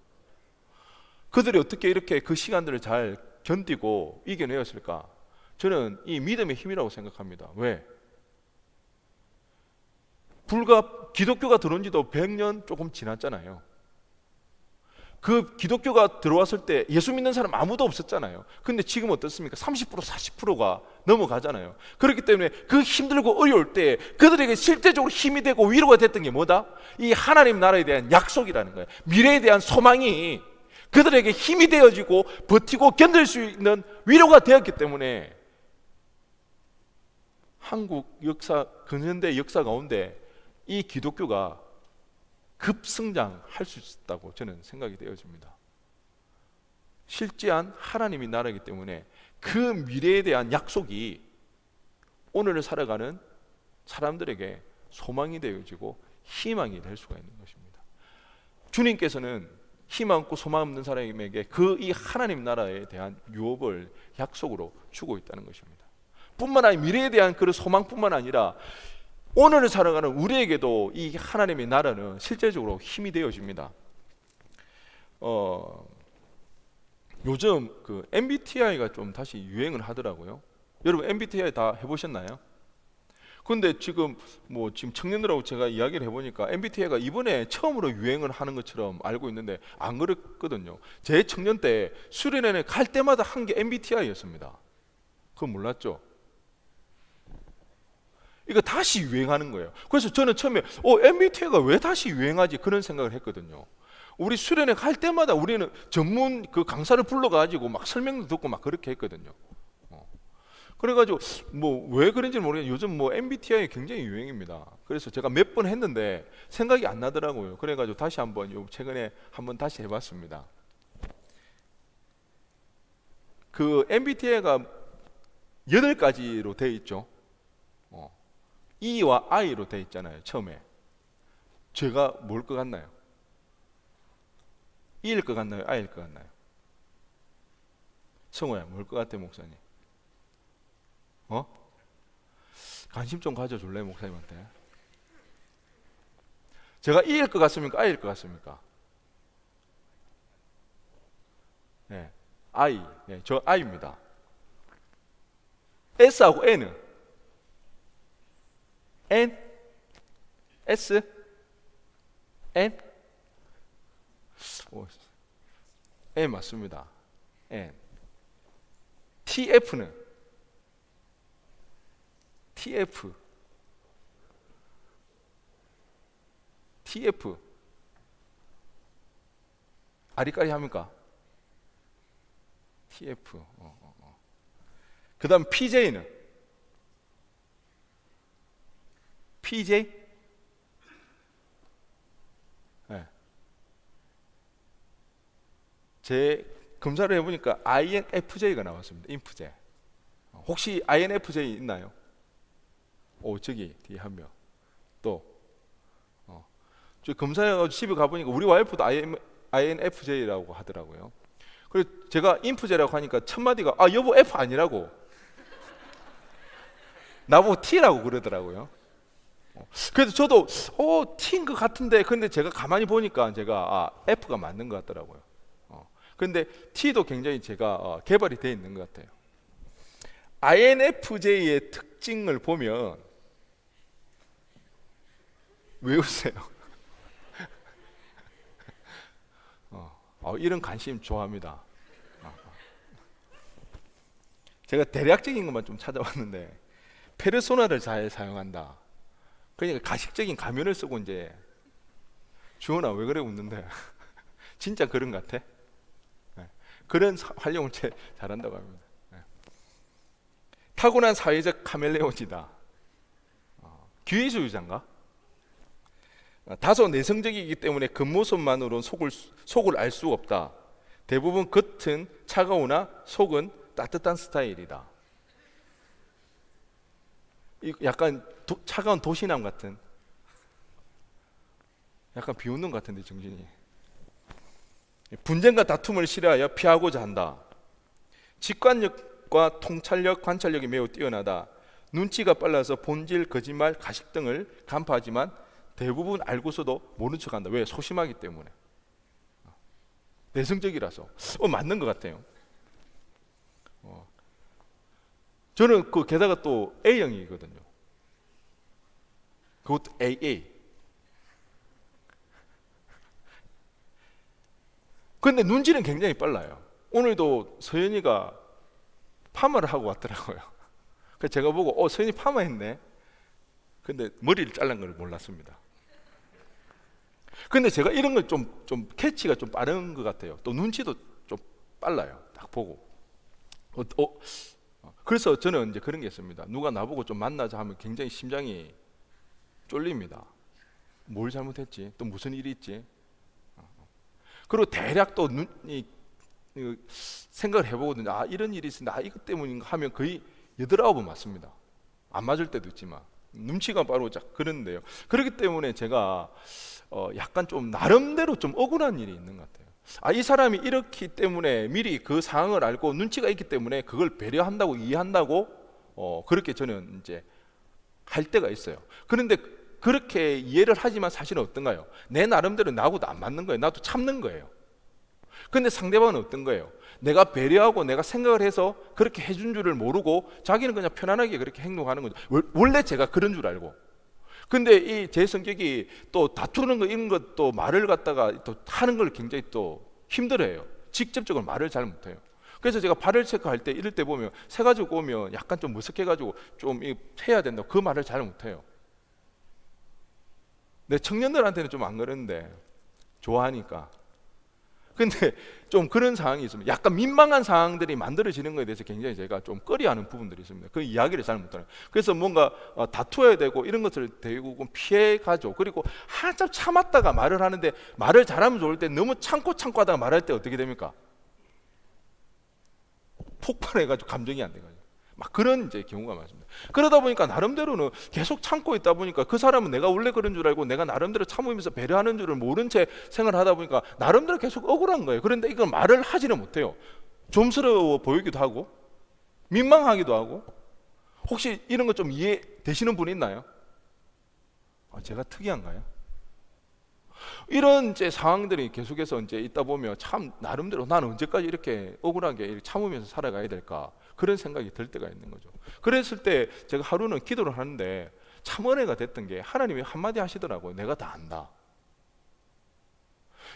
S1: 그들이 어떻게 이렇게 그 시간들을 잘 견디고 이겨내었을까? 저는 이 믿음의 힘이라고 생각합니다. 왜? 불과 기독교가 들어온 지도 100년 조금 지났잖아요. 그 기독교가 들어왔을 때 예수 믿는 사람 아무도 없었잖아요. 근데 지금 어떻습니까? 30% 40%가 넘어가잖아요. 그렇기 때문에 그 힘들고 어려울 때 그들에게 실제적으로 힘이 되고 위로가 됐던 게 뭐다? 이 하나님 나라에 대한 약속이라는 거예요. 미래에 대한 소망이 그들에게 힘이 되어지고 버티고 견딜 수 있는 위로가 되었기 때문에 한국 역사, 근현대 역사 가운데 이 기독교가 급성장할 수 있다고 저는 생각이 되어집니다. 실제한 하나님이 나라이기 때문에 그 미래에 대한 약속이 오늘을 살아가는 사람들에게 소망이 되어지고 희망이 될 수가 있는 것입니다. 주님께서는 희망 없고 소망 없는 사람에게 그 이 하나님 나라에 대한 유업을 약속으로 주고 있다는 것입니다. 뿐만 아니라 미래에 대한 그 소망뿐만 아니라 오늘을 살아가는 우리에게도 이 하나님의 나라는 실제적으로 힘이 되어집니다. 요즘 그 MBTI가 좀 다시 유행을 하더라고요. 여러분 MBTI 다 해보셨나요? 근데 지금 지금 청년들하고 제가 이야기를 해보니까 MBTI가 이번에 처음으로 유행을 하는 것처럼 알고 있는데 안 그랬거든요. 제 청년 때 수련회에 갈 때마다 한 게 MBTI였습니다. 그거 몰랐죠? 이거 다시 유행하는 거예요. 그래서 저는 처음에 MBTI가 왜 다시 유행하지 그런 생각을 했거든요. 우리 수련회 갈 때마다 우리는 전문 그 강사를 불러가지고 막 설명도 듣고 막 그렇게 했거든요. 그래가지고 왜 그런지 모르겠는데 요즘 MBTI 굉장히 유행입니다. 그래서 제가 몇 번 했는데 생각이 안 나더라고요. 그래가지고 다시 한번 최근에 한번 다시 해봤습니다. 그 MBTI가 8가지로 되어 있죠. E와 I로 되어 있잖아요. 처음에 제가 뭘 것 같나요? E일 것 같나요? I일 것 같나요? 성호야 뭘 것 같아 목사님? 관심 좀 가져줄래 목사님한테? 제가 E일 것 같습니까? I일 것 같습니까? 네, I. 네, 저 I입니다. S하고 N은? N? S? N? N 맞습니다. N. TF는? TF. TF. 아리까리 합니까? TF. 그 다음 PJ는? PJ? 네. 제 검사를 해보니까 INFJ가 나왔습니다. 인프제. 혹시 INFJ 있나요? 저기 뒤에 한 명. 또 저 검사해가지고 집에 가보니까 우리 와이프도 INFJ라고 하더라고요. 그래서 제가 인프제라고 하니까 첫 마디가 여보 F 아니라고 나보고 T라고 그러더라고요. 그래서 저도 T인 것 같은데 근데 제가 가만히 보니까 제가 F가 맞는 것 같더라고요. 근데 T도 굉장히 제가 개발이 되어 있는 것 같아요. INFJ의 특징을 보면 왜 웃으세요? 이런 관심 좋아합니다. 제가 대략적인 것만 좀 찾아봤는데 페르소나를 잘 사용한다. 그러니까 가식적인 가면을 쓰고 이제 주원아 왜 그래 웃는데 진짜 그런 것 같아? 네. 그런 활용을 잘한다고 합니다. 네. 타고난 사회적 카멜레온이다. 기회주의자인가? 다소 내성적이기 때문에 겉모습만으로는 속을 알 수 없다. 대부분 겉은 차가우나 속은 따뜻한 스타일이다. 약간 차가운 도시남 같은, 약간 비웃는 것 같은데 정신이. 분쟁과 다툼을 싫어하여 피하고자 한다. 직관력과 통찰력, 관찰력이 매우 뛰어나다. 눈치가 빨라서 본질, 거짓말, 가식 등을 간파하지만 대부분 알고서도 모른 척한다. 왜? 소심하기 때문에. 내성적이라서. 맞는 것 같아요. 저는 게다가 또 A형이거든요. 그것도 AA. 근데 눈치는 굉장히 빨라요. 오늘도 서연이가 파마를 하고 왔더라고요. 그래서 제가 보고 서연이 파마했네. 근데 머리를 잘란 걸 몰랐습니다. 근데 제가 이런 걸 좀 캐치가 좀 빠른 것 같아요. 또 눈치도 좀 빨라요. 딱 보고. 그래서 저는 이제 그런 게 있습니다. 누가 나보고 좀 만나자 하면 굉장히 심장이 쫄립니다. 뭘 잘못했지? 또 무슨 일이 있지? 그리고 대략 또 생각을 해보거든요. 이런 일이 있는데 이것 때문인가 하면 거의 8, 9번 맞습니다. 안 맞을 때도 있지만 눈치가 빠르고 그런데요. 그렇기 때문에 제가 약간 좀 나름대로 좀 억울한 일이 있는 것 같아요. 이 사람이 이렇기 때문에 미리 그 상황을 알고 눈치가 있기 때문에 그걸 배려한다고 이해한다고 그렇게 저는 이제 할 때가 있어요. 그런데 그렇게 이해를 하지만 사실은 어떤가요? 내 나름대로 나하고도 안 맞는 거예요. 나도 참는 거예요. 근데 상대방은 어떤 거예요? 내가 배려하고 내가 생각을 해서 그렇게 해준 줄을 모르고 자기는 그냥 편안하게 그렇게 행동하는 거죠. 원래 제가 그런 줄 알고. 근데 이 제 성격이 또 다투는 거 이런 것도 말을 갖다가 또 하는 걸 굉장히 또 힘들어해요. 직접적으로 말을 잘 못해요. 그래서 제가 발열 체크할 때 이럴 때 보면 새 가지고 오면 약간 좀 무섭게가지고 좀 해야 된다. 그 말을 잘 못해요. 내 청년들한테는 좀 안 그러는데 좋아하니까. 근데 좀 그런 상황이 있습니다. 약간 민망한 상황들이 만들어지는 것에 대해서 굉장히 제가 좀 꺼려하는 부분들이 있습니다. 그 이야기를 잘 못하는. 그래서 뭔가 다투어야 되고 이런 것을 대부분 피해가죠. 그리고 한참 참았다가 말을 하는데 말을 잘하면 좋을 때 너무 참고 하다가 말할 때 어떻게 됩니까? 폭발해가지고 감정이 안 돼가지고 막 그런 이제 경우가 많습니다. 그러다 보니까 나름대로는 계속 참고 있다 보니까 그 사람은 내가 원래 그런 줄 알고 내가 나름대로 참으면서 배려하는 줄을 모른 채 생활하다 보니까 나름대로 계속 억울한 거예요. 그런데 이걸 말을 하지는 못해요. 좀스러워 보이기도 하고 민망하기도 하고. 혹시 이런 거 좀 이해되시는 분 있나요? 제가 특이한가요? 이런 이제 상황들이 계속해서 이제 있다 보면 참 나름대로 나는 언제까지 이렇게 억울하게 이렇게 참으면서 살아가야 될까 그런 생각이 들 때가 있는 거죠. 그랬을 때 제가 하루는 기도를 하는데 참 은혜가 됐던 게 하나님이 한마디 하시더라고요. 내가 다 안다.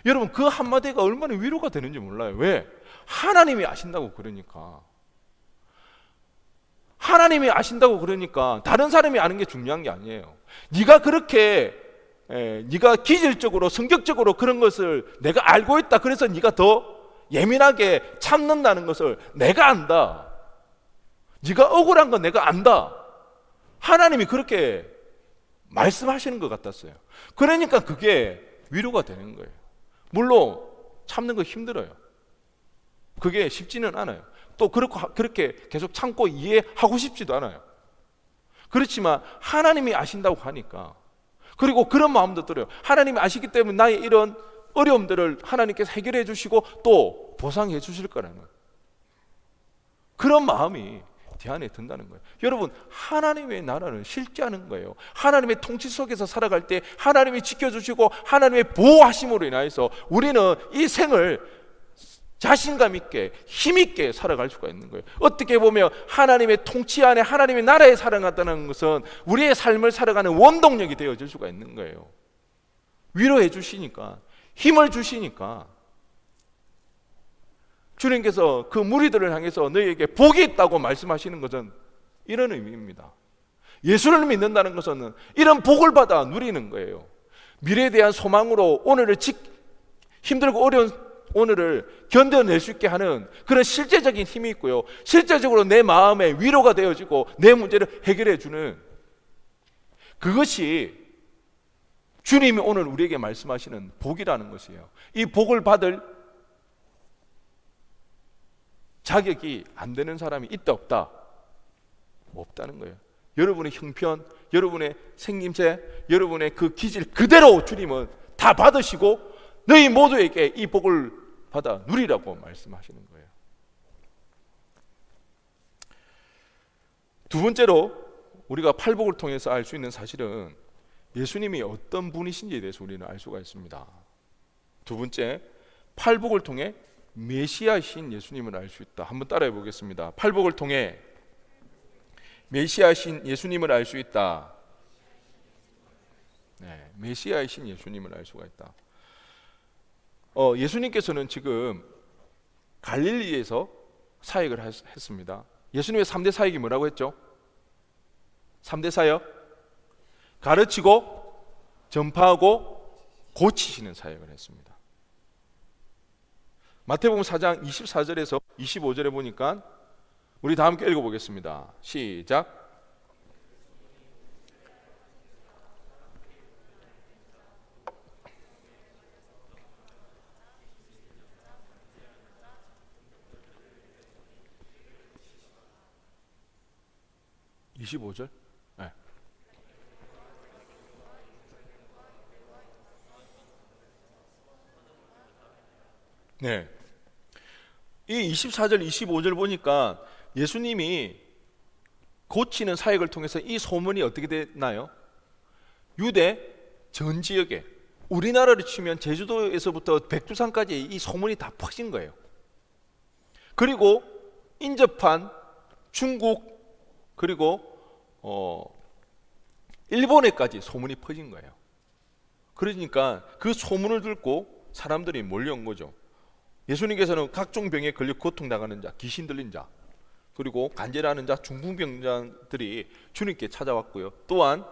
S1: 여러분 그 한마디가 얼마나 위로가 되는지 몰라요. 왜? 하나님이 아신다고 그러니까. 하나님이 아신다고 그러니까 다른 사람이 아는 게 중요한 게 아니에요. 네가 그렇게 네가 기질적으로 성격적으로 그런 것을 내가 알고 있다. 그래서 네가 더 예민하게 참는다는 것을 내가 안다. 네가 억울한 건 내가 안다. 하나님이 그렇게 말씀하시는 것 같았어요. 그러니까 그게 위로가 되는 거예요. 물론 참는 거 힘들어요. 그게 쉽지는 않아요. 또 그렇게 계속 참고 이해하고 싶지도 않아요. 그렇지만 하나님이 아신다고 하니까, 그리고 그런 마음도 들어요. 하나님이 아시기 때문에 나의 이런 어려움들을 하나님께서 해결해 주시고 또 보상해 주실 거라는 그런 마음이 제 안에 든다는 거예요. 여러분 하나님의 나라는 실제하는 거예요. 하나님의 통치 속에서 살아갈 때 하나님이 지켜주시고 하나님의 보호하심으로 인하여서 우리는 이 생을 자신감 있게 힘 있게 살아갈 수가 있는 거예요. 어떻게 보면 하나님의 통치 안에 하나님의 나라에 살아간다는 것은 우리의 삶을 살아가는 원동력이 되어질 수가 있는 거예요. 위로해 주시니까, 힘을 주시니까. 주님께서 그 무리들을 향해서 너희에게 복이 있다고 말씀하시는 것은 이런 의미입니다. 예수를 믿는다는 것은 이런 복을 받아 누리는 거예요. 미래에 대한 소망으로 힘들고 어려운 오늘을 견뎌낼 수 있게 하는 그런 실제적인 힘이 있고요. 실제적으로 내 마음에 위로가 되어지고 내 문제를 해결해 주는 그것이 주님이 오늘 우리에게 말씀하시는 복이라는 것이에요. 이 복을 받을 자격이 안 되는 사람이 있다 없다? 없다는 거예요. 여러분의 형편, 여러분의 생김새, 여러분의 그 기질 그대로 주님은 다 받으시고 너희 모두에게 이 복을 받아 누리라고 말씀하시는 거예요. 두 번째로 우리가 팔복을 통해서 알 수 있는 사실은 예수님이 어떤 분이신지에 대해서 우리는 알 수가 있습니다. 두 번째, 팔복을 통해 메시아이신 예수님을 알 수 있다. 한번 따라해 보겠습니다. 팔복을 통해 메시아이신 예수님을 알 수 있다. 네, 메시아이신 예수님을 알 수가 있다. 예수님께서는 지금 갈릴리에서 사역을 했습니다. 예수님의 3대 사역이 뭐라고 했죠? 3대 사역? 가르치고 전파하고 고치시는 사역을 했습니다. 마태복음 4장 24절에서 25절에 보니까 우리 다 함께 읽어보겠습니다. 시작. (25절) 네. 네. 이 24절 25절 보니까 예수님이 고치는 사역을 통해서 이 소문이 어떻게 되나요? 유대 전 지역에, 우리나라로 치면 제주도에서부터 백두산까지 이 소문이 다 퍼진 거예요. 그리고 인접한 중국 그리고 일본에까지 소문이 퍼진 거예요. 그러니까 그 소문을 듣고 사람들이 몰려온 거죠. 예수님께서는 각종 병에 걸려 고통당하는 자, 귀신 들린 자, 그리고 간절하는 자, 중풍병자들이 주님께 찾아왔고요. 또한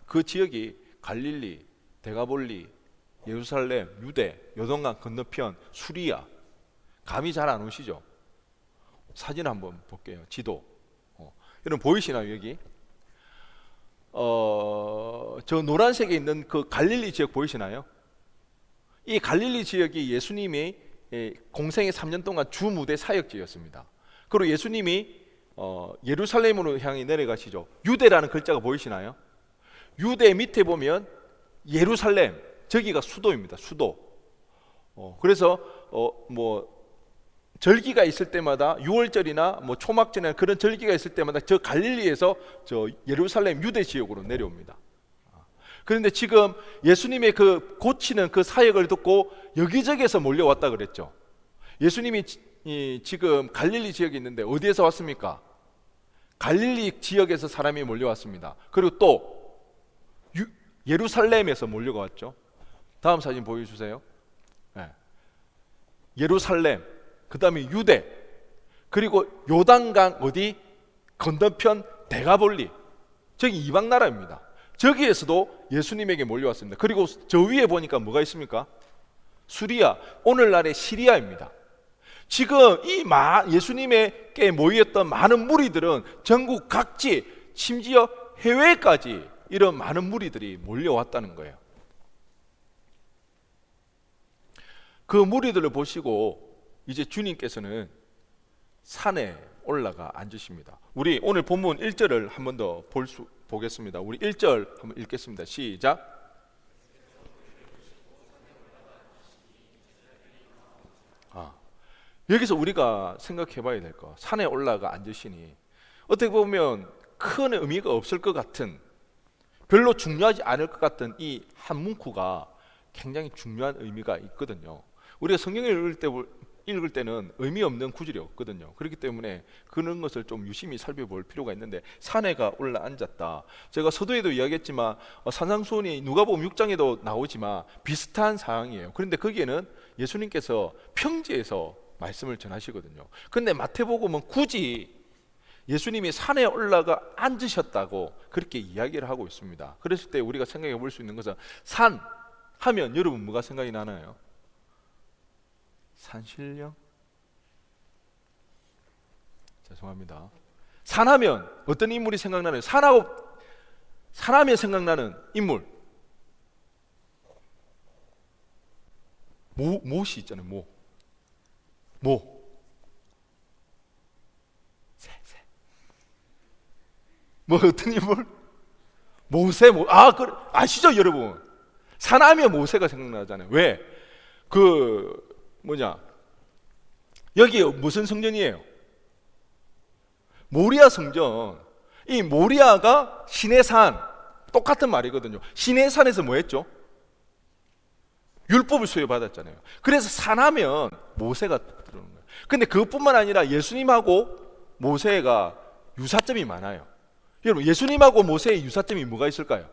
S1: 그 지역이 갈릴리, 데가볼리, 예루살렘, 유대, 요단강 건너편, 수리아. 감이 잘 안 오시죠? 사진 한번 볼게요. 지도. 여러분 보이시나요 여기? 저 노란색에 있는 그 갈릴리 지역 보이시나요? 이 갈릴리 지역이 예수님이 공생의 3년 동안 주 무대 사역지였습니다. 그리고 예수님이 예루살렘으로 향해 내려가시죠. 유대라는 글자가 보이시나요? 유대 밑에 보면 예루살렘, 저기가 수도입니다. 수도. 그래서 뭐 절기가 있을 때마다 6월절이나 뭐 초막절이나 그런 절기가 있을 때마다 저 갈릴리에서 저 예루살렘 유대 지역으로 내려옵니다. 그런데 지금 예수님의 그 고치는 그 사역을 듣고 여기저기에서 몰려왔다 그랬죠. 예수님이 지금 갈릴리 지역에 있는데 어디에서 왔습니까? 갈릴리 지역에서 사람이 몰려왔습니다. 그리고 또 예루살렘에서 몰려왔죠. 다음 사진 보여주세요. 네. 예루살렘, 그 다음에 유대, 그리고 요단강 어디 건너편 데가볼리, 저기 이방 나라입니다. 저기에서도 예수님에게 몰려왔습니다. 그리고 저 위에 보니까 뭐가 있습니까? 수리아, 오늘날의 시리아입니다. 지금 이 예수님에게 모였던 많은 무리들은 전국 각지, 심지어 해외까지 이런 많은 무리들이 몰려왔다는 거예요. 그 무리들을 보시고 이제 주님께서는 산에 올라가 앉으십니다. 우리 오늘 본문 1절을 한 번 더 보겠습니다. 우리 1절 한번 읽겠습니다. 시작. 여기서 우리가 생각해 봐야 될 거, 산에 올라가 앉으시니 어떻게 보면 큰 의미가 없을 것 같은, 별로 중요하지 않을 것 같은 이 한 문구가 굉장히 중요한 의미가 있거든요. 우리가 성경을 읽을 때는 의미 없는 구절이 없거든요. 그렇기 때문에 그런 것을 좀 유심히 살펴볼 필요가 있는데, 산에가 올라 앉았다. 제가 서두에도 이야기했지만 산상수훈이 누가복음 6장에도 나오지만 비슷한 사항이에요. 그런데 거기에는 예수님께서 평지에서 말씀을 전하시거든요. 그런데 마태복음은 굳이 예수님이 산에 올라가 앉으셨다고 그렇게 이야기를 하고 있습니다. 그랬을 때 우리가 생각해 볼 수 있는 것은, 산 하면 여러분 뭐가 생각이 나나요? 산신령? 죄송합니다. 산하면 어떤 인물이 생각나나요? 산하면 생각나는 인물, 모시 있잖아요. 새. 뭐 어떤 인물? 아시죠 여러분? 사나미와 모세가 생각나잖아요. 왜? 뭐냐? 여기 무슨 성전이에요? 모리아 성전. 이 모리아가 신의 산, 똑같은 말이거든요. 신의 산에서 뭐 했죠? 율법을 수여받았잖아요. 그래서 산하면 모세가 들어오는 거예요. 근데 그것뿐만 아니라 예수님하고 모세가 유사점이 많아요. 여러분, 예수님하고 모세의 유사점이 뭐가 있을까요?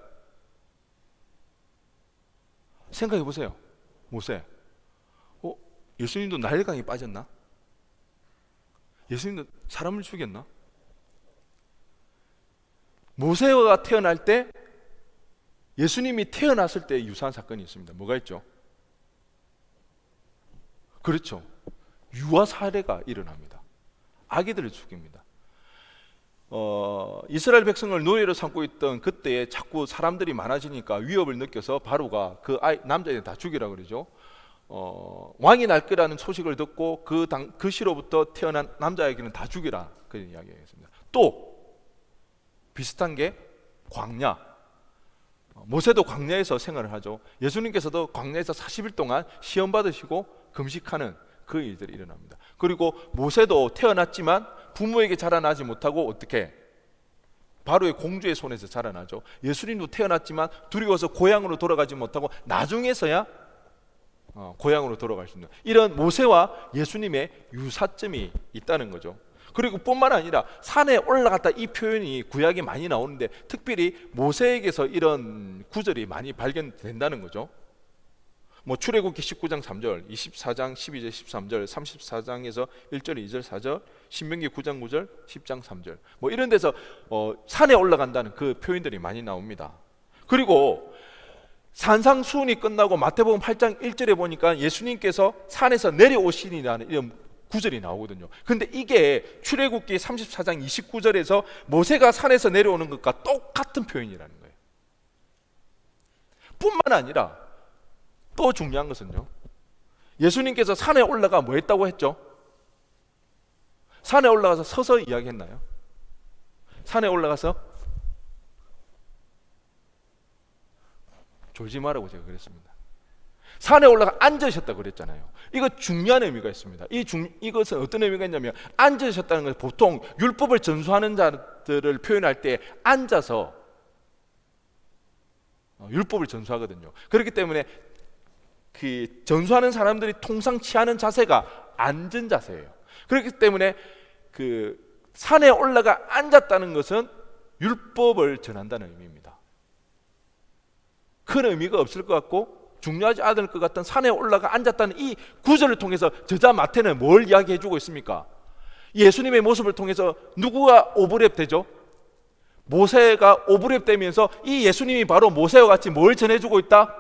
S1: 생각해 보세요. 모세. 예수님도 나일강에 빠졌나? 예수님도 사람을 죽였나? 모세가 태어날 때 예수님이 태어났을 때 유사한 사건이 있습니다. 뭐가 있죠? 그렇죠. 유아 살해가 일어납니다. 아기들을 죽입니다. 이스라엘 백성을 노예로 삼고 있던 그때에 자꾸 사람들이 많아지니까 위협을 느껴서 바로가 그 남자애들 다 죽이라고 그러죠. 왕이 날 거라는 소식을 듣고 그 시로부터 태어난 남자에게는 다 죽이라 그런 이야기했습니다. 또 비슷한 게 광야. 모세도 광야에서 생활을 하죠. 예수님께서도 광야에서 40일 동안 시험 받으시고 금식하는 그 일들이 일어납니다. 그리고 모세도 태어났지만 부모에게 자라나지 못하고 어떻게? 바로의 공주의 손에서 자라나죠. 예수님도 태어났지만 두려워서 고향으로 돌아가지 못하고 나중에서야 고향으로 돌아갈 수 있는 이런 모세와 예수님의 유사점이 있다는 거죠. 그리고 뿐만 아니라 산에 올라갔다 이 표현이 구약에 많이 나오는데 특별히 모세에게서 이런 구절이 많이 발견된다는 거죠. 뭐 출애굽기 19장 3절, 24장 12절 13절, 34장에서 1절 2절 4절, 신명기 9장 9절, 10장 3절 뭐 이런 데서 산에 올라간다는 그 표현들이 많이 나옵니다. 그리고 산상수훈이 끝나고 마태복음 8장 1절에 보니까 예수님께서 산에서 내려오시니라는 이런 구절이 나오거든요. 근데 이게 출애굽기 34장 29절에서 모세가 산에서 내려오는 것과 똑같은 표현이라는 거예요. 뿐만 아니라 또 중요한 것은요, 예수님께서 산에 올라가 뭐 했다고 했죠? 산에 올라가서 서서 이야기했나요? 산에 올라가서 졸지 말라고 제가 그랬습니다. 산에 올라가 앉으셨다고 그랬잖아요. 이거 중요한 의미가 있습니다. 이것은 어떤 의미가 있냐면 앉으셨다는 것은 보통 율법을 전수하는 자들을 표현할 때 앉아서 율법을 전수하거든요. 그렇기 때문에 그 전수하는 사람들이 통상 취하는 자세가 앉은 자세예요. 그렇기 때문에 그 산에 올라가 앉았다는 것은 율법을 전한다는 의미입니다. 큰 의미가 없을 것 같고 중요하지 않을 것 같던 산에 올라가 앉았다는 이 구절을 통해서 저자 마태는 뭘 이야기해주고 있습니까? 예수님의 모습을 통해서 누구가 오버랩 되죠? 모세가 오버랩 되면서 이 예수님이 바로 모세와 같이 뭘 전해주고 있다?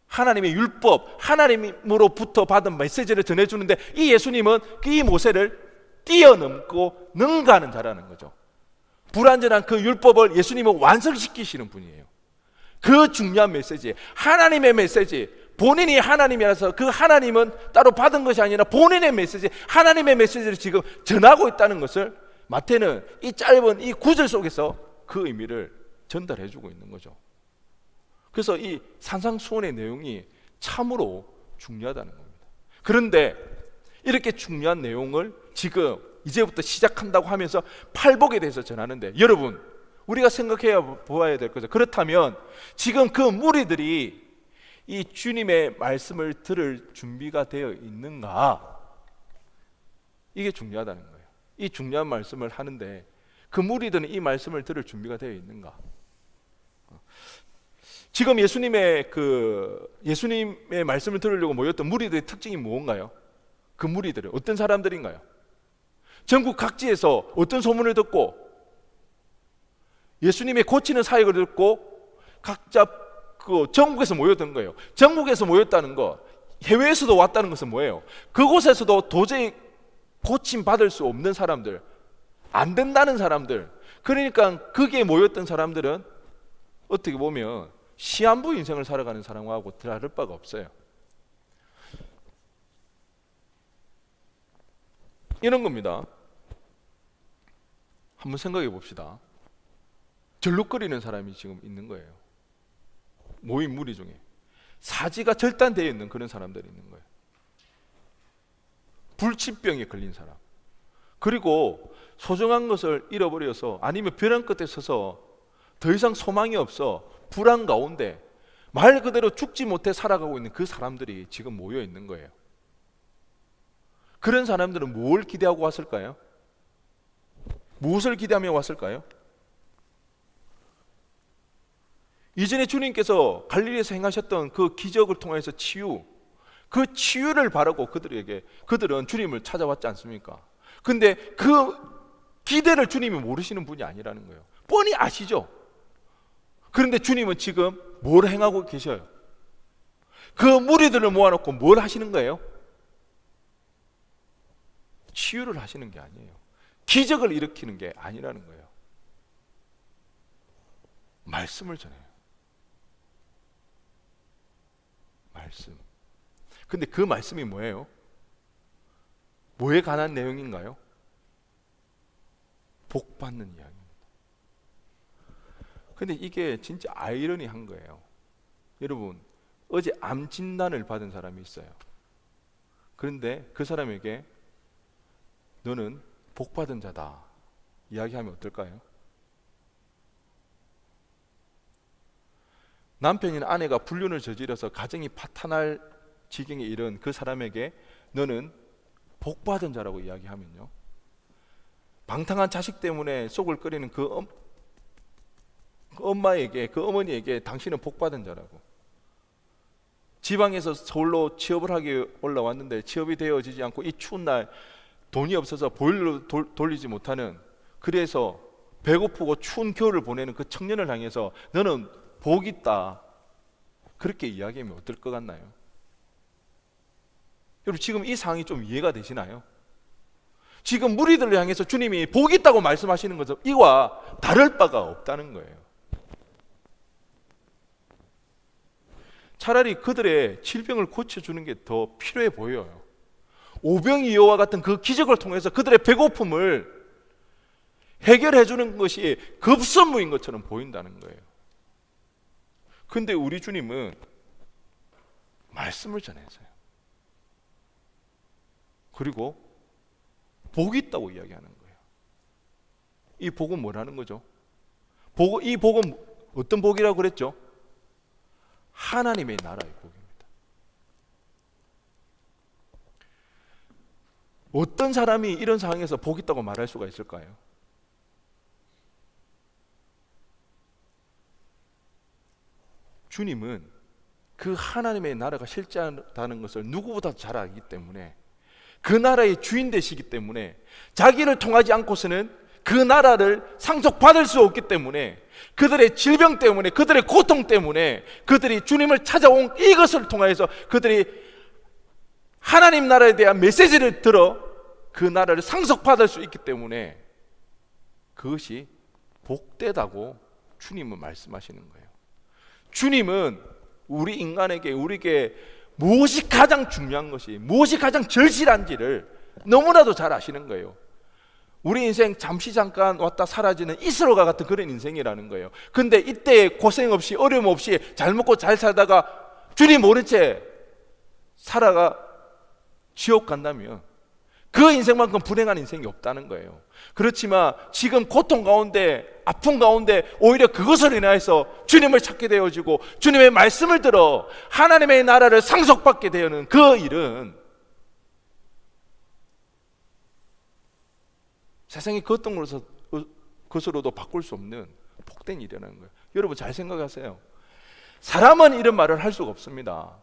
S1: 하나님의 율법, 하나님으로부터 받은 메시지를 전해주는데 이 예수님은 이 모세를 뛰어넘고 능가하는 자라는 거죠. 불완전한 그 율법을 예수님은 완성시키시는 분이에요. 그 중요한 메시지, 하나님의 메시지, 본인이 하나님이라서 그 하나님은 따로 받은 것이 아니라 본인의 메시지, 하나님의 메시지를 지금 전하고 있다는 것을 마태는 이 짧은 이 구절 속에서 그 의미를 전달해 주고 있는 거죠. 그래서 이 산상수훈의 내용이 참으로 중요하다는 겁니다. 그런데 이렇게 중요한 내용을 지금 이제부터 시작한다고 하면서 팔복에 대해서 전하는데 여러분, 우리가 생각해야 보아야 될 거죠. 그렇다면 지금 그 무리들이 이 주님의 말씀을 들을 준비가 되어 있는가? 이게 중요하다는 거예요. 이 중요한 말씀을 하는데 그 무리들은 이 말씀을 들을 준비가 되어 있는가? 지금 예수님의 말씀을 들으려고 모였던 무리들의 특징이 무엇인가요? 그 무리들은 어떤 사람들인가요? 전국 각지에서 어떤 소문을 듣고 예수님의 고치는 사역을 듣고 각자 그 전국에서 모였던 거예요. 전국에서 모였다는 거, 해외에서도 왔다는 것은 뭐예요? 그곳에서도 도저히 고침 받을 수 없는 사람들, 안 된다는 사람들. 그러니까 거기에 모였던 사람들은 어떻게 보면 시한부 인생을 살아가는 사람하고 다를 바가 없어요. 이런 겁니다. 한번 생각해 봅시다. 절룩거리는 사람이 지금 있는 거예요. 모인 무리 중에 사지가 절단되어 있는 그런 사람들이 있는 거예요. 불치병에 걸린 사람, 그리고 소중한 것을 잃어버려서 아니면 벼랑 끝에 서서 더 이상 소망이 없어 불안 가운데 말 그대로 죽지 못해 살아가고 있는 그 사람들이 지금 모여 있는 거예요. 그런 사람들은 뭘 기대하고 왔을까요? 무엇을 기대하며 왔을까요? 이전에 주님께서 갈릴리에서 행하셨던 그 기적을 통해서 그 치유를 바라고 그들은 주님을 찾아왔지 않습니까? 근데 그 기대를 주님이 모르시는 분이 아니라는 거예요. 뻔히 아시죠? 그런데 주님은 지금 뭘 행하고 계셔요? 그 무리들을 모아놓고 뭘 하시는 거예요? 치유를 하시는 게 아니에요. 기적을 일으키는 게 아니라는 거예요. 말씀을 전해요. 말씀. 근데 그 말씀이 뭐예요? 뭐에 관한 내용인가요? 복 받는 이야기입니다. 근데 이게 진짜 아이러니한 거예요. 여러분, 어제 암 진단을 받은 사람이 있어요. 그런데 그 사람에게 너는 복 받은 자다 이야기하면 어떨까요? 남편이나 아내가 불륜을 저질러서 가정이 파탄할 지경에 이른 그 사람에게 너는 복 받은 자라고 이야기하면요, 방탕한 자식 때문에 속을 끓이는 그 엄마에게, 그 어머니에게 당신은 복 받은 자라고, 지방에서 서울로 취업을 하기 올라왔는데 취업이 되어지지 않고 이 추운 날 돈이 없어서 보일러 돌리지 못하는, 그래서 배고프고 추운 겨울을 보내는 그 청년을 향해서 너는 복 있다, 그렇게 이야기하면 어떨 것 같나요? 여러분, 지금 이 상황이 좀 이해가 되시나요? 지금 무리들을 향해서 주님이 복 있다고 말씀하시는 것은 이와 다를 바가 없다는 거예요. 차라리 그들의 질병을 고쳐주는 게 더 필요해 보여요. 오병이어와 같은 그 기적을 통해서 그들의 배고픔을 해결해 주는 것이 급선무인 것처럼 보인다는 거예요. 근데 우리 주님은 말씀을 전해서요, 그리고 복이 있다고 이야기하는 거예요. 이 복은 뭐라는 거죠? 이 복은 어떤 복이라고 그랬죠? 하나님의 나라의 복입니다. 어떤 사람이 이런 상황에서 복 있다고 말할 수가 있을까요? 주님은 그 하나님의 나라가 실제하다는 것을 누구보다 잘 알기 때문에, 그 나라의 주인 되시기 때문에, 자기를 통하지 않고서는 그 나라를 상속받을 수 없기 때문에, 그들의 질병 때문에, 그들의 고통 때문에, 그들이 주님을 찾아온 이것을 통해서 그들이 하나님 나라에 대한 메시지를 들어 그 나라를 상속받을 수 있기 때문에 그것이 복되다고 주님은 말씀하시는 거예요. 주님은 우리 인간에게, 우리에게 무엇이 가장 중요한 것이, 무엇이 가장 절실한지를 너무나도 잘 아시는 거예요. 우리 인생 잠시 잠깐 왔다 사라지는 이슬로가 같은 그런 인생이라는 거예요. 근데 이때 고생 없이 어려움 없이 잘 먹고 잘 살다가 주님 모른 채 살아가 지옥 간다면 그 인생만큼 불행한 인생이 없다는 거예요. 그렇지만 지금 고통 가운데, 아픔 가운데 오히려 그것을 인하여서 주님을 찾게 되어지고 주님의 말씀을 들어 하나님의 나라를 상속받게 되는 그 일은 세상의 그 어떤 것으로도 바꿀 수 없는 복된 일이라는 거예요. 여러분 잘 생각하세요. 사람은 이런 말을 할 수가 없습니다.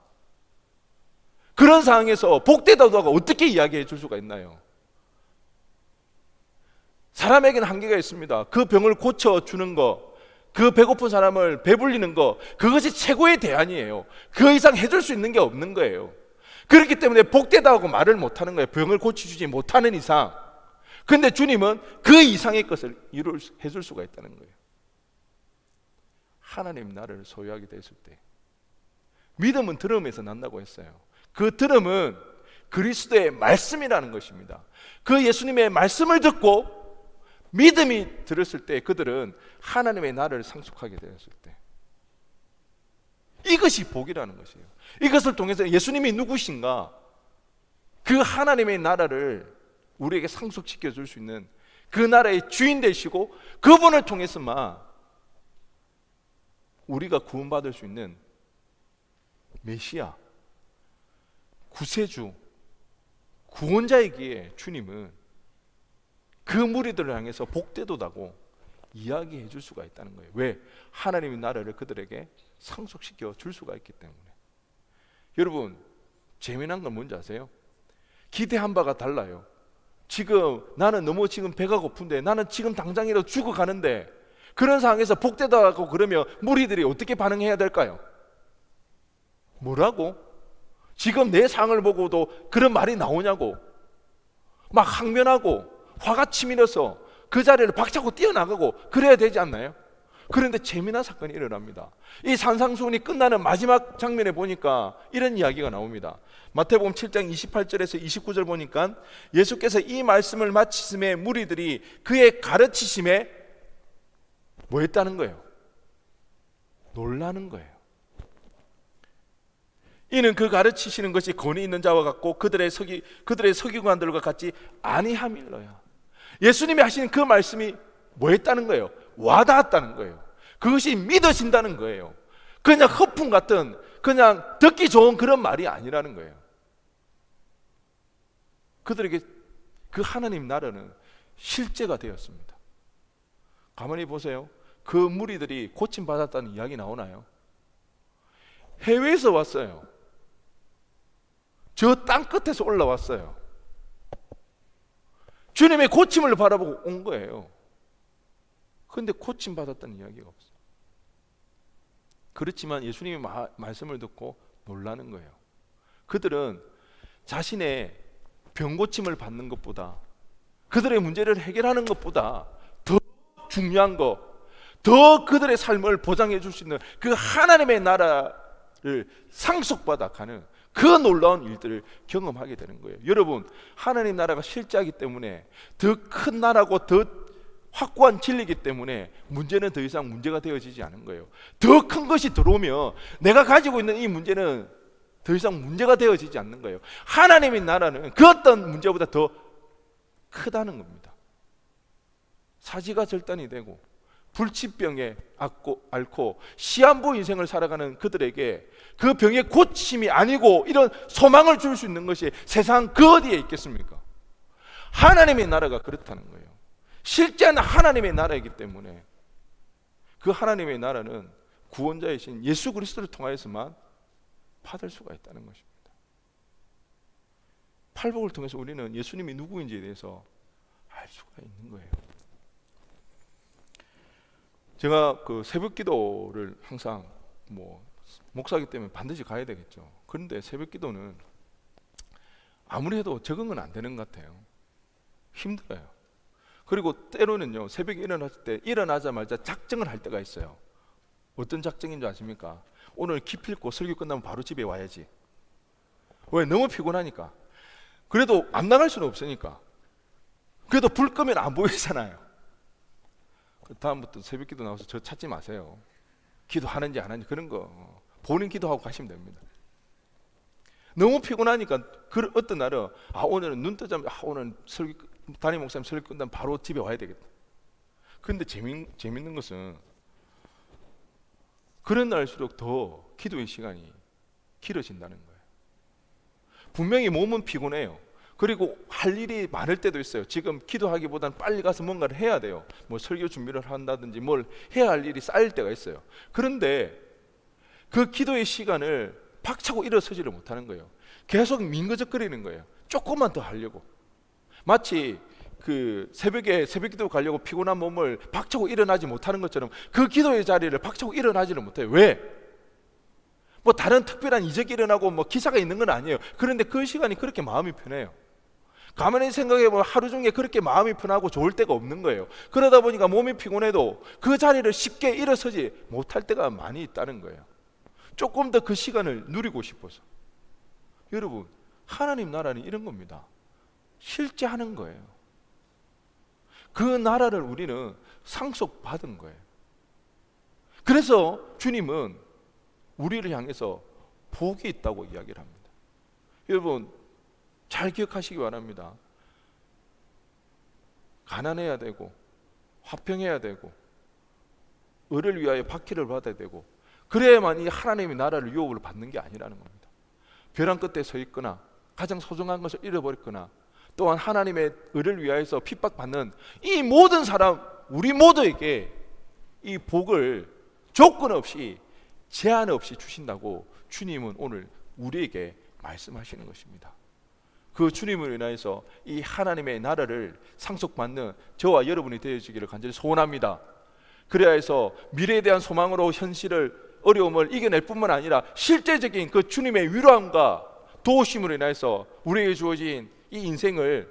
S1: 그런 상황에서 복되다고 어떻게 이야기해 줄 수가 있나요? 사람에게는 한계가 있습니다. 그 병을 고쳐주는 거, 그 배고픈 사람을 배불리는 거, 그것이 최고의 대안이에요. 그 이상 해줄 수 있는 게 없는 거예요. 그렇기 때문에 복되다고 말을 못하는 거예요. 병을 고쳐주지 못하는 이상. 근데 주님은 그 이상의 것을 해줄 수가 있다는 거예요. 하나님 나라를 소유하게 됐을 때 믿음은 들음에서 난다고 했어요. 그 들음은 그리스도의 말씀이라는 것입니다. 그 예수님의 말씀을 듣고 믿음이 들었을 때 그들은 하나님의 나라를 상속하게 되었을 때, 이것이 복이라는 것이에요. 이것을 통해서 예수님이 누구신가, 그 하나님의 나라를 우리에게 상속시켜 줄 수 있는 그 나라의 주인 되시고, 그분을 통해서만 우리가 구원받을 수 있는 메시아, 구세주, 구원자이기에 주님은 그 무리들을 향해서 복되도다고 이야기해 줄 수가 있다는 거예요. 왜? 하나님의 나라를 그들에게 상속시켜 줄 수가 있기 때문에. 여러분, 재미난 건 뭔지 아세요? 기대한 바가 달라요. 지금 나는 너무 지금 배가 고픈데, 나는 지금 당장이라도 죽어가는데, 그런 상황에서 복되다고 그러면 무리들이 어떻게 반응해야 될까요? 뭐라고? 지금 내 상을 보고도 그런 말이 나오냐고 막 항변하고 화가 치밀어서 그 자리를 박차고 뛰어나가고 그래야 되지 않나요? 그런데 재미난 사건이 일어납니다. 이 산상수훈이 끝나는 마지막 장면에 보니까 이런 이야기가 나옵니다. 마태복음 7장 28절에서 29절 보니까 예수께서 이 말씀을 마치심에 무리들이 그의 가르치심에 뭐 했다는 거예요? 놀라는 거예요. 이는 그 가르치시는 것이 권위 있는 자와 같고 그들의 서기관들과 같이 아니함일러야. 예수님이 하시는 그 말씀이 뭐 했다는 거예요? 와닿았다는 거예요. 그것이 믿어진다는 거예요. 그냥 허풍 같은, 그냥 듣기 좋은 그런 말이 아니라는 거예요. 그들에게 그 하나님 나라는 실제가 되었습니다. 가만히 보세요. 그 무리들이 고침받았다는 이야기 나오나요? 해외에서 왔어요. 저 땅 끝에서 올라왔어요. 주님의 고침을 바라보고 온 거예요. 그런데 고침받았다는 이야기가 없어요. 그렇지만 예수님의 말씀을 듣고 놀라는 거예요. 그들은 자신의 병고침을 받는 것보다, 그들의 문제를 해결하는 것보다 더 중요한 것, 더 그들의 삶을 보장해 줄 수 있는 그 하나님의 나라를 상속받아 가는 그 놀라운 일들을 경험하게 되는 거예요. 여러분, 하나님 나라가 실제하기 때문에 더 큰 나라고 더 확고한 진리이기 때문에 문제는 더 이상 문제가 되어지지 않은 거예요. 더 큰 것이 들어오면 내가 가지고 있는 이 문제는 더 이상 문제가 되어지지 않는 거예요. 하나님의 나라는 그 어떤 문제보다 더 크다는 겁니다. 사지가 절단이 되고 불치병에 앓고 시한부 인생을 살아가는 그들에게 그 병의 고침이 아니고 이런 소망을 줄 수 있는 것이 세상 그 어디에 있겠습니까? 하나님의 나라가 그렇다는 거예요. 실제는 하나님의 나라이기 때문에 그 하나님의 나라는 구원자이신 예수 그리스도를 통하여서만 받을 수가 있다는 것입니다. 팔복을 통해서 우리는 예수님이 누구인지에 대해서 알 수가 있는 거예요. 제가 그 새벽 기도를 항상 목사이기 때문에 반드시 가야 되겠죠. 그런데 새벽 기도는 아무리 해도 적응은 안 되는 것 같아요. 힘들어요. 그리고 때로는요, 새벽에 일어났을 때 일어나자마자 작정을 할 때가 있어요. 어떤 작정인 줄 아십니까? 오늘 기필코 설교 끝나면 바로 집에 와야지. 왜? 너무 피곤하니까. 그래도 안 나갈 수는 없으니까. 그래도 불 끄면 안 보이잖아요. 다음부터 새벽 기도 나와서 저 찾지 마세요. 기도하는지 안 하는지 그런 거 본인 기도하고 가시면 됩니다. 너무 피곤하니까 어떤 날은 오늘은 눈 뜨자마자 오늘 담임 목사님 설교 끝나면 바로 집에 와야 되겠다. 그런데 재밌는 것은 그런 날일수록 더 기도의 시간이 길어진다는 거예요. 분명히 몸은 피곤해요. 그리고 할 일이 많을 때도 있어요. 지금 기도하기보다는 빨리 가서 뭔가를 해야 돼요. 뭐 설교 준비를 한다든지 뭘 해야 할 일이 쌓일 때가 있어요. 그런데 그 기도의 시간을 박차고 일어서지를 못하는 거예요. 계속 민거적거리는 거예요. 조금만 더 하려고. 마치 그 새벽에 새벽 기도 가려고 피곤한 몸을 박차고 일어나지 못하는 것처럼 그 기도의 자리를 박차고 일어나지를 못해요. 왜? 뭐 다른 특별한 이적이 일어나고 뭐 기사가 있는 건 아니에요. 그런데 그 시간이 그렇게 마음이 편해요. 가만히 생각해보면 하루 중에 그렇게 마음이 편하고 좋을 때가 없는 거예요. 그러다 보니까 몸이 피곤해도 그 자리를 쉽게 일어서지 못할 때가 많이 있다는 거예요. 조금 더 그 시간을 누리고 싶어서. 여러분, 하나님 나라는 이런 겁니다. 실제 하는 거예요. 그 나라를 우리는 상속받은 거예요. 그래서 주님은 우리를 향해서 복이 있다고 이야기를 합니다. 여러분 잘 기억하시기 바랍니다. 가난해야 되고 화평해야 되고 의를 위하여 박해를 받아야 되고 그래야만 이 하나님의 나라를 유업을 받는 게 아니라는 겁니다. 벼랑 끝에 서 있거나 가장 소중한 것을 잃어버렸거나 또한 하나님의 의를 위하여서 핍박받는 이 모든 사람 우리 모두에게 이 복을 조건 없이 제한 없이 주신다고 주님은 오늘 우리에게 말씀하시는 것입니다. 그 주님을 인하여서 이 하나님의 나라를 상속받는 저와 여러분이 되어지기를 간절히 소원합니다. 그래야 해서 미래에 대한 소망으로 현실을 어려움을 이겨낼 뿐만 아니라 실제적인 그 주님의 위로함과 도우심으로 인해서 우리에게 주어진 이 인생을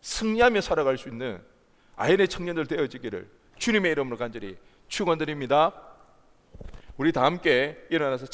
S1: 승리하며 살아갈 수 있는 아연의 청년들 되어지기를 주님의 이름으로 간절히 축원드립니다. 우리 다 함께 일어나서